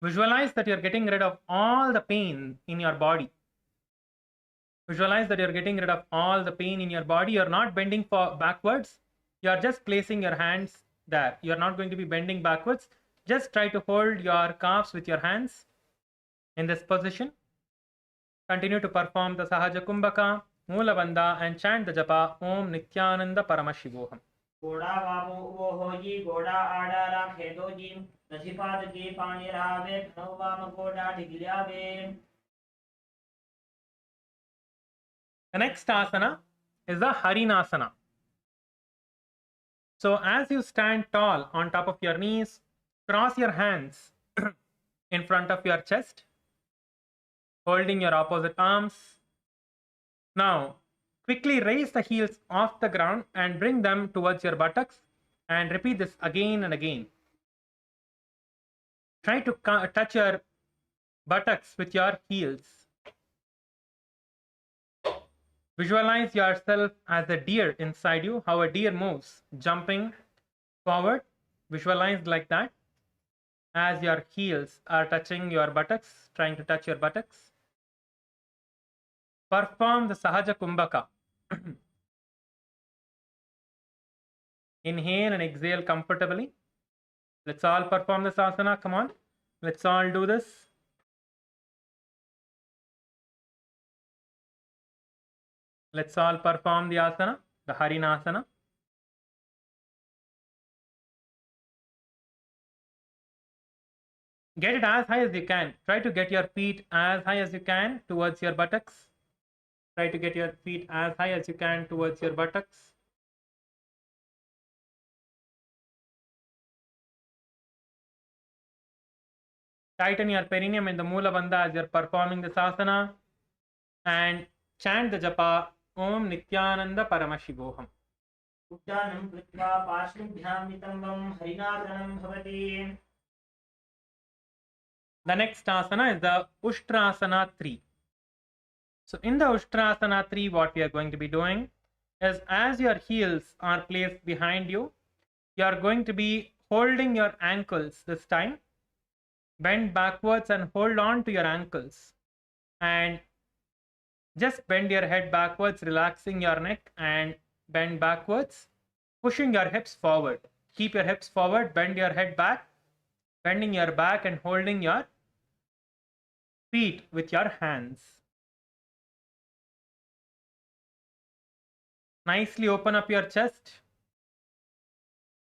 Visualize that you're getting rid of all the pain in your body. Visualize that you're getting rid of all the pain in your body. You're not bending backwards. You're just placing your hands there. You're not going to be bending backwards. Just try to hold your calves with your hands in this position. Continue to perform the Sahaja Kumbhaka, Moola Bandha, and chant the japa Om Nithyananda Paramashivoham. घोड़ा वामो वो होजी घोड़ा आडारा खेदोजी नसीपाद के पानी रावे घनो वाम घोड़ा ढिगलियावे. The next asana is the Harinasana. So as you stand tall on top of your knees, cross your hands in front of your chest, holding your opposite arms. Now, quickly raise the heels off the ground and bring them towards your buttocks, and repeat this again and again. Try to touch your buttocks with your heels. Visualize yourself as a deer inside you, how a deer moves, jumping forward. Visualize like that as your heels are touching your buttocks, trying to touch your buttocks. Perform the Sahaja Kumbhaka. Inhale and exhale comfortably. Let's all perform this asana. Come on. Let's all do this. Let's all perform the asana, the Harinasana. Get it as high as you can. Try to get your feet as high as you can towards your buttocks. Try to get your feet as high as you can towards your buttocks. Tighten your perineum in the Moola Bandha as you're performing this asana. And chant the japa Om Nithyananda Paramashivoham. उद्दानं कृत्वा पार्श्वभ्यां नितम्बं हरिनाथनं भवति. The next asana is the Ushtrasana 3. So in the Ushtrasana 3, what we are going to be doing is, as your heels are placed behind you, you are going to be holding your ankles this time. Bend backwards and hold on to your ankles. And just bend your head backwards, relaxing your neck, and bend backwards, pushing your hips forward. Keep your hips forward, bend your head back, bending your back and holding your feet with your hands. Nicely open up your chest.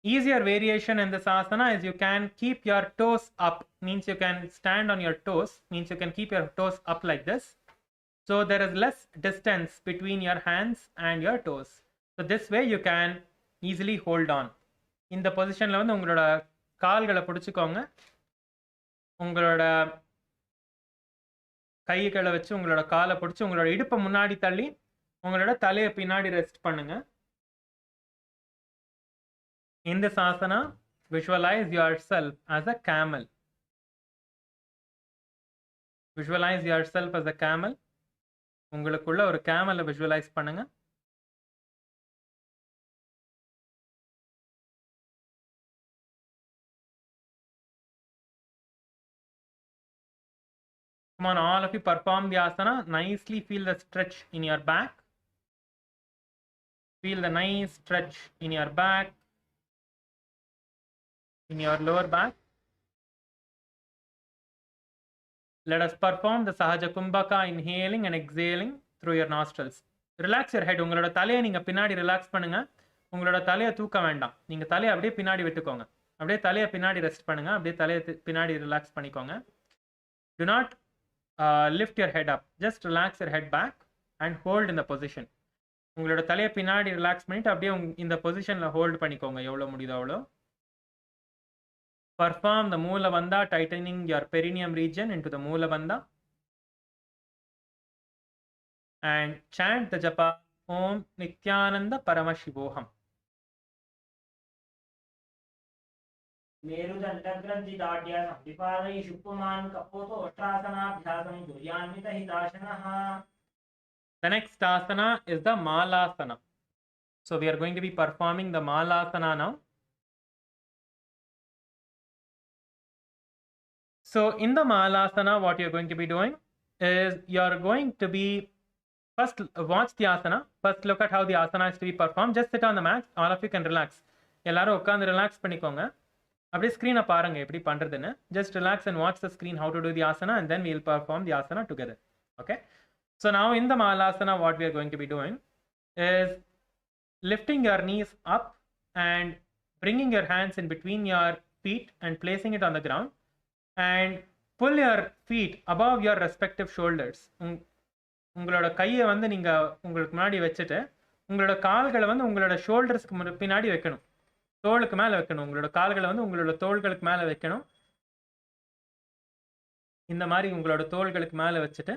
Easier variation in this asana is you can keep your toes up, means you can stand on your toes, means you can keep your toes up like this. So there is less distance between your hands and your toes. So this way you can easily hold on. In the position la vandu ungaloda kaalgala pidichukonga. Ungaloda கைகளை வச்சு உங்களோட காலை பிடிச்சி உங்களோட இடுப்பை முன்னாடி தள்ளி உங்களோட தலையை பின்னாடி ரெஸ்ட் பண்ணுங்க. In this asana, visualize yourself as a camel. Visualize yourself as a camel. உங்களுக்குள்ள ஒரு camel visualize பண்ணுங்க. Come on, all of you perform the asana. Nicely feel the stretch in your back. Feel the nice stretch in your back, in your lower back. Let us perform the Sahaja Kumbhaka, inhaling and exhaling through your nostrils. Relax your head. உங்களோட தலையை நீங்க பின்னாடி relax பண்ணுங்க. உங்களோட தலையை தூக்க வேண்டாம். நீங்க தலையை அப்படியே பின்னாடி விட்டுக்கோங்க. அப்படியே தலையை பின்னாடி ரெஸ்ட் பண்ணுங்க. அப்படியே தலையை பின்னாடி ரிலாக்ஸ் பண்ணிக்கோங்க. Do not lift your head up. Just relax your head back and hold in the position. உங்களோட தலையை பின்னாடி ரிலாக்ஸ் பண்ணிட்டு அப்படியே இந்த பொசிஷன்ல ஹோல்ட் பண்ணிக்கோங்க எவ்வளவு முடியுதோ அவ்வளோ. Perform the Moola Bandha, tightening your perineum region into the Moola Bandha. And chant the japa Om Nithyananda Paramashivoham. मेरुदण्डग्रन्थिदाढ्य संविपादयिषु पुमान् कपोतोष्ट्रासनाभ्यासं कुर्यान्वितहिताशनः. The next asana is the Malasana. So we are going to be performing the Malasana now. So in the Malasana, what you're going to be doing is you're going to be first watch the asana. First look at how the asana is to be performed. Just sit on the mat. All of you can relax. எல்லாரும் உட்காந்து relax பண்ணிக்கோங்க. அப்படியே ஸ்க்ரீனை பாருங்க எப்படி பண்றதுன்னு. Just relax and watch the screen how to do the asana, and then we'll perform the asana together. Okay. So now in the Malasana, what we are going to be doing is lifting your knees up and bringing your hands in between your feet and placing it on the ground, and pull your feet above your respective shoulders. உங்களோட கையை வந்து நீங்க உங்களுக்கு முன்னாடி வச்சுட்டு உங்களோட கால்களை வந்து உங்களோட ஷோல்டர்ஸ்க்கு பின்னாடி வைக்கணும், தோளுக்கு மேல வைக்கணும். உங்களோட கால்களை வந்து உங்களோட தோள்களுக்கு மேல வைக்கணும். இந்த மாதிரி உங்களோட தோள்களுக்கு மேல வச்சுட்டு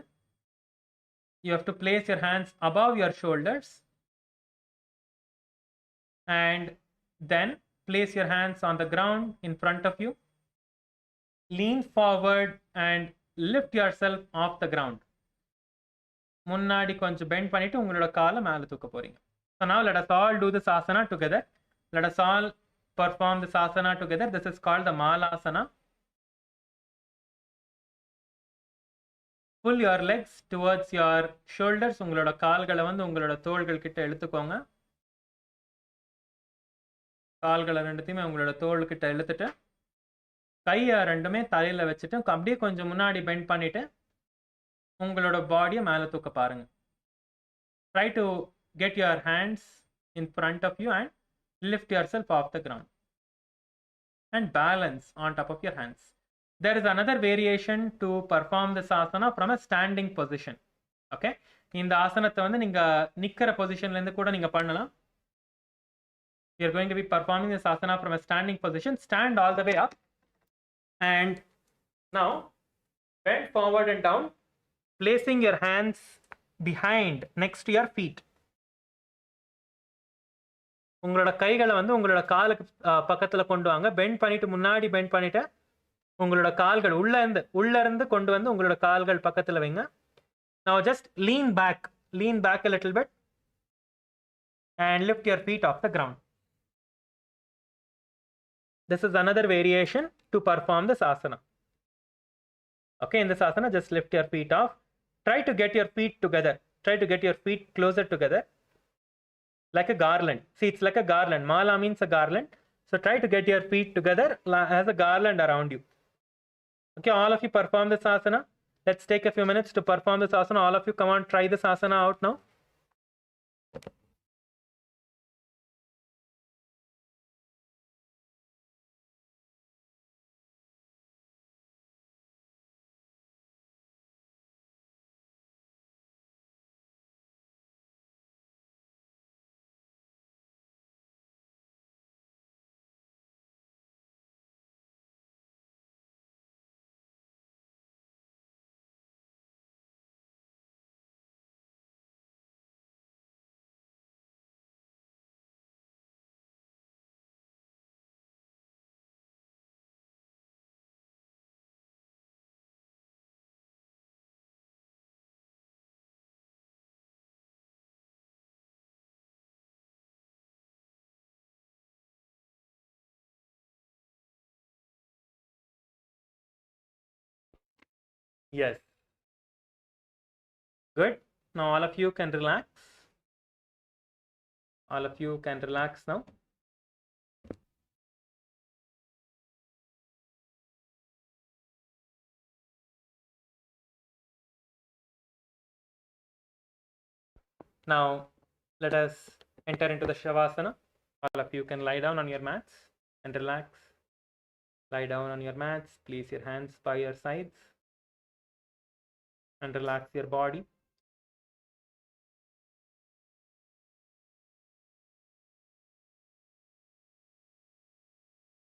you have to place your hands above your shoulders, and then place your hands on the ground in front of you. Lean forward and lift yourself off the ground. முன்னாடி கொஞ்சம் bend பண்ணிட்டு உங்களோட காலை மேல தூக்க போறீங்க. So now let us all do this asana together. Let us all perform this asana together. This is called the Malasana. Pull your legs towards your shoulders. உங்களோட கால்களை வந்து உங்களோட தோள்கள் கிட்ட இழுத்துக்கோங்க. கால்களை ரெண்டுத்தையுமே உங்களோட தோள் கிட்ட இழுத்துட்டு கையை ரெண்டுமே தலையில வச்சுட்டு அப்படியே கொஞ்சம் முன்னாடி பெண்ட் பண்ணிட்டு உங்களோட பாடியை மேலே தூக்க பாருங்க. Try to get your hands in front of you and lift yourself off the ground and balance on top of your hands. There is another variation to perform this asana from a standing position. Okay, இந்த ஆசனத்தை வந்து நீங்க நிக்கிற பொசிஷன்ல இருந்து கூட நீங்க பண்ணலாம். You are going to be performing this asana from a standing position. Stand all the way up, and now bend forward and down, placing your hands behind next to your feet. உங்களோட கைகளை வந்து உங்களோட காலுக்கு பக்கத்துல கொண்டு வாங்க. Bend பண்ணிட்டு முன்னாடி பெண்ட் பண்ணிட்டு உங்களோட கால்கள் உள்ள இருந்து கொண்டு வந்து உங்களோட கால்கள் பக்கத்துல வைங்க. Now just lean back a little bit and lift your feet off the ground. This is another variation to perform this asana. Okay, in this asana, just lift your feet off. Try to get your feet together. Try to get your feet closer together, like a garland. See, it's like a garland. Mala means a garland. So try to get your feet together as a garland around you. Okay, all of you perform this asana. Let's take a few minutes to perform this asana. All of you, come on, try this asana out now. Yes. Good. Now all of you can relax. All of you can relax now. Now let us enter into the Shavasana. All of you can lie down on your mats and relax. Lie down on your mats. Place your hands by your sides and relax your body.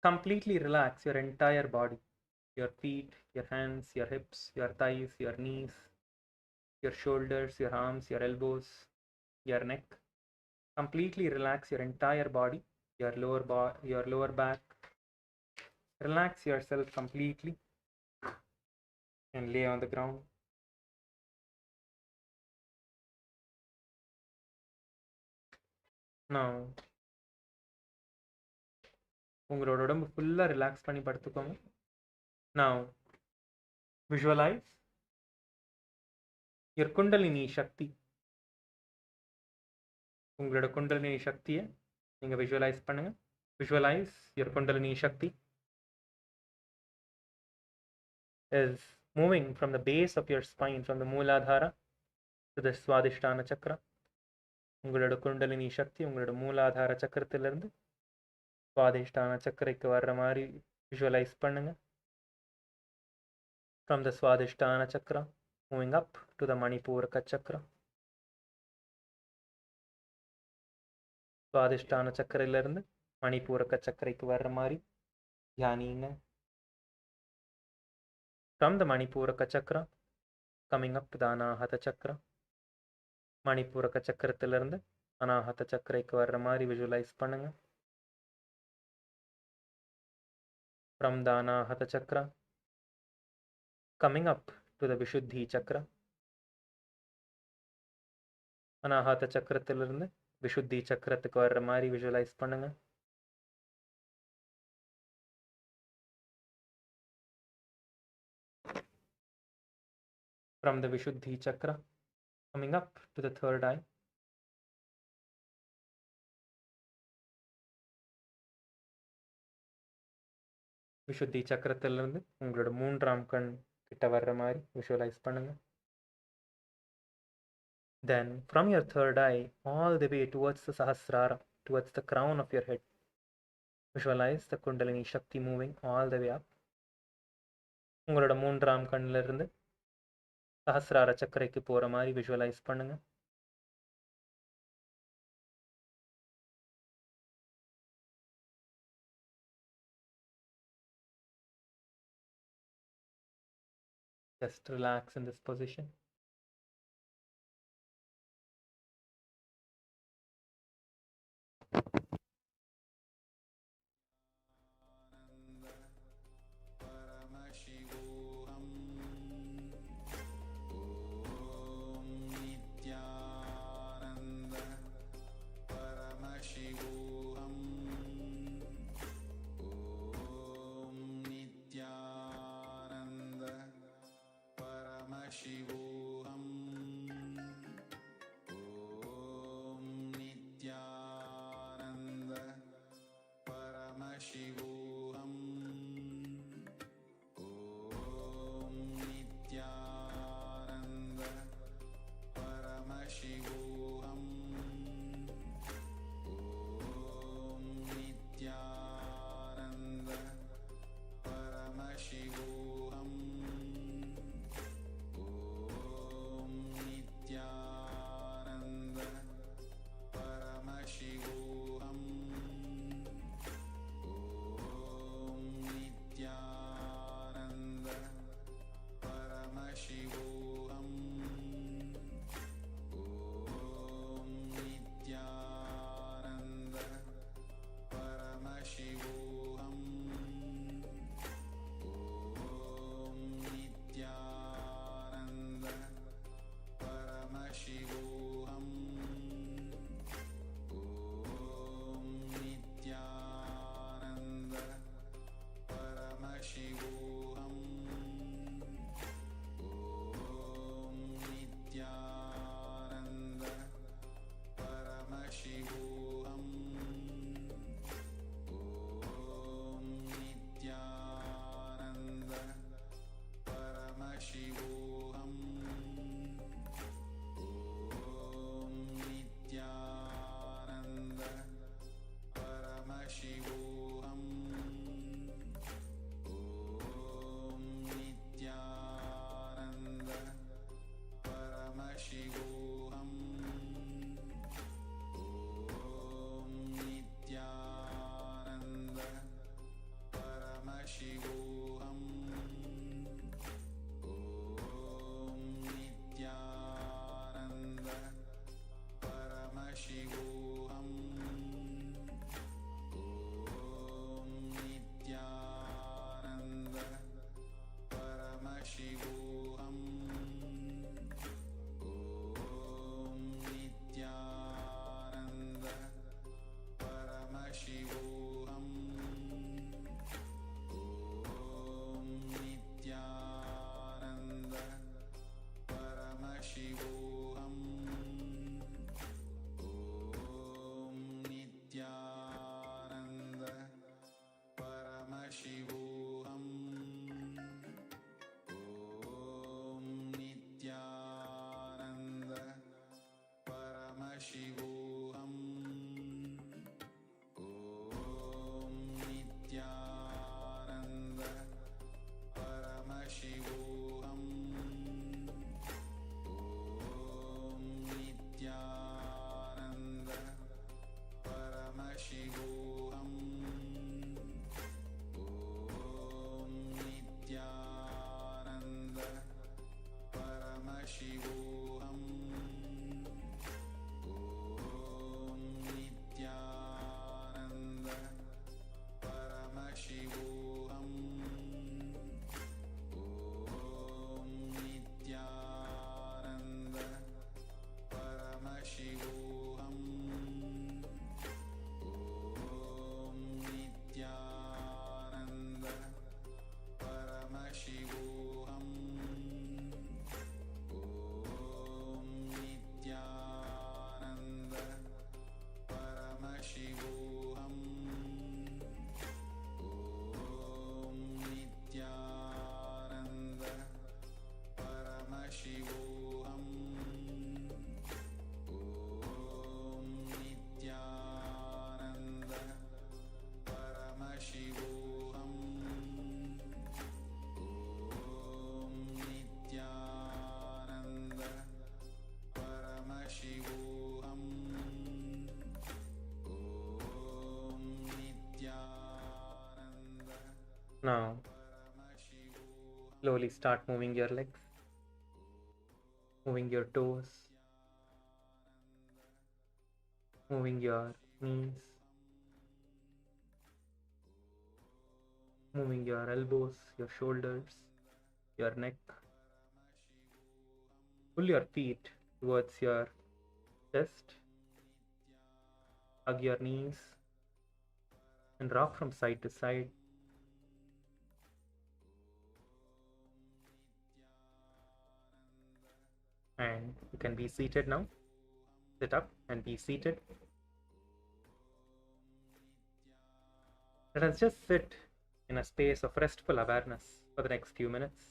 Completely relax your entire body. Your feet, your hands, your hips, your thighs, your knees, your shoulders, your arms, your elbows, your neck. Completely relax your entire body, your lower back, Relax yourself completely and lay on the ground. Now, உங்களோட உடம்பு ஃபுல்லாக relax பண்ணி படுத்துக்கோங்க. Now, visualize your Kundalini Shakti. உங்களோட குண்டலினி சக்தியை நீங்கள் visualise பண்ணுங்க. Visualize your Kundalini Shakti is moving from the base of your spine, from the Mooladhara to the Swadhisthana Chakra. உங்களோட குண்டலினி சக்தி உங்களோட மூலாதார சக்கரத்திலிருந்து சுவாதிஷ்டான சக்கரைக்கு வர்ற மாதிரி விஷுவலைஸ் பண்ணுங்க. From the Swadhisthana Chakra, moving up to the Manipuraka Chakra. Swadhisthana சக்கரையிலிருந்து மணிப்பூரக சக்கரைக்கு வர்ற மாதிரி தியானிங்க. From the Manipuraka Chakra, coming up to the Anahata Chakra. மணிப்பூரக சக்கரத்திலிருந்து அனாஹத சக்கரைக்கு வர்ற மாதிரி விஷுவலைஸ் பண்ணுங்க. From the Anahata Chakra, coming up to the Vishuddhi Chakra. அனாஹத சக்கரத்திலிருந்து Vishuddhi சக்கரத்துக்கு வர்ற மாதிரி visualise பண்ணுங்க. From the Vishuddhi Chakra, coming up to the third eye. Vishuddhi சக்கரத்திலிருந்து உங்களோட மூன்றாம் கண் கிட்ட வர்ற மாதிரி விஷுவலைஸ் பண்ணுங்க. Then from your third eye all the way towards the Sahasrara, towards the crown of your head, visualize the Kundalini Shakti moving all the way up. உங்களோட மூன்றாம் கண்ணில் இருந்து சஹஸ்ரார சக்கரைக்கு போகிற மாதிரி விஷுவலைஸ் பண்ணுங்க. Just relax in this position. Shivo Now, slowly start moving your legs, moving your toes, moving your knees, moving your elbows, your shoulders, your neck. Pull your feet towards your chest, hug your knees, and rock from side to side. And you can be seated now. Sit up and be seated. Let us just sit in a space of restful awareness for the next few minutes.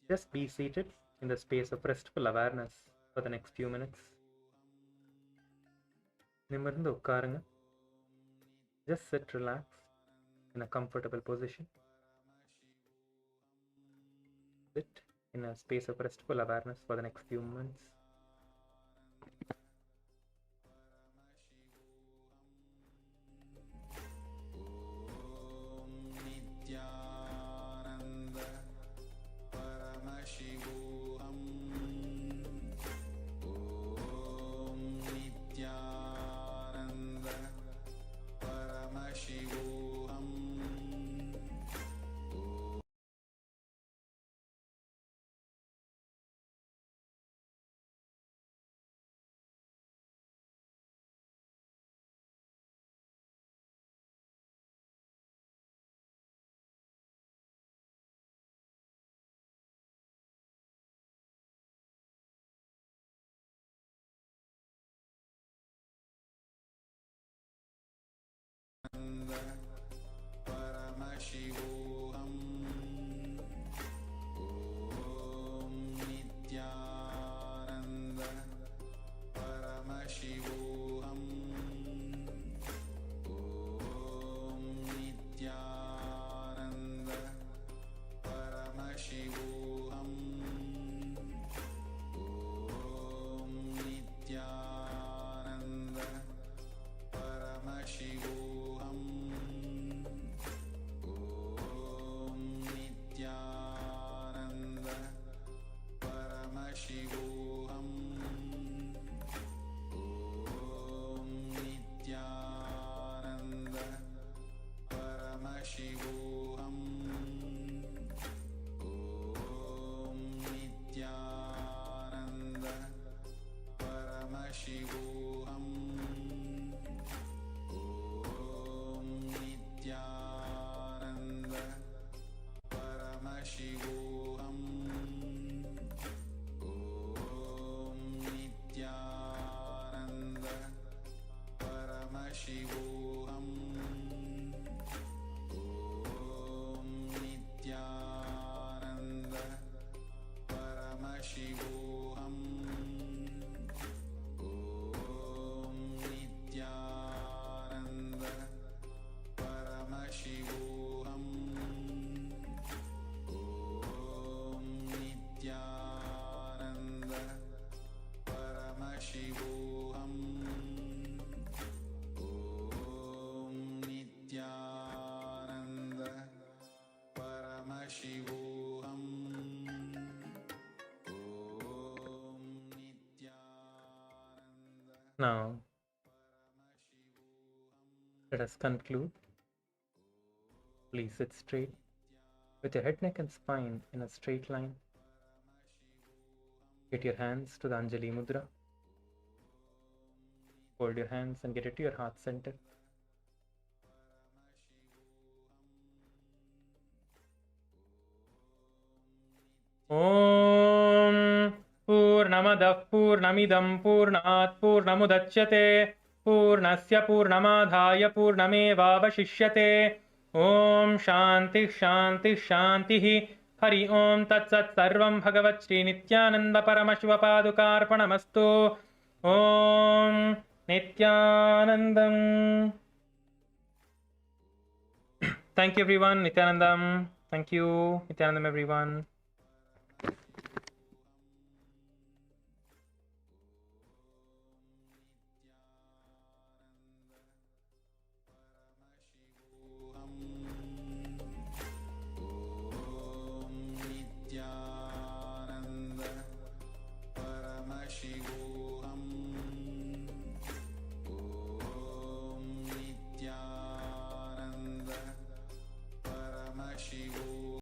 Just be seated in the space of restful awareness for the next few minutes. நிமிர்ந்து உட்காருங்க. Just sit relaxed in a comfortable position. Sit in a space of restful awareness for the next few moments. Now, let us conclude. Please sit straight with your head, neck, and spine in a straight line. Get your hands to the Anjali Mudra. Hold your hands and get it to your heart center. Om Purnamadah Purnamidam Purnat Purnamudachyate Purnasya Purnamadhaya Purnamevavashishyate. Om Shanti Shanti Shanti. Hari Om Tat Sat Sarvam Bhagavat Shri Nithyananda Paramashiva Padukarpanamastu. Om Nithyanandam. Thank you everyone. Nithyanandam. Thank you. Nithyanandam everyone.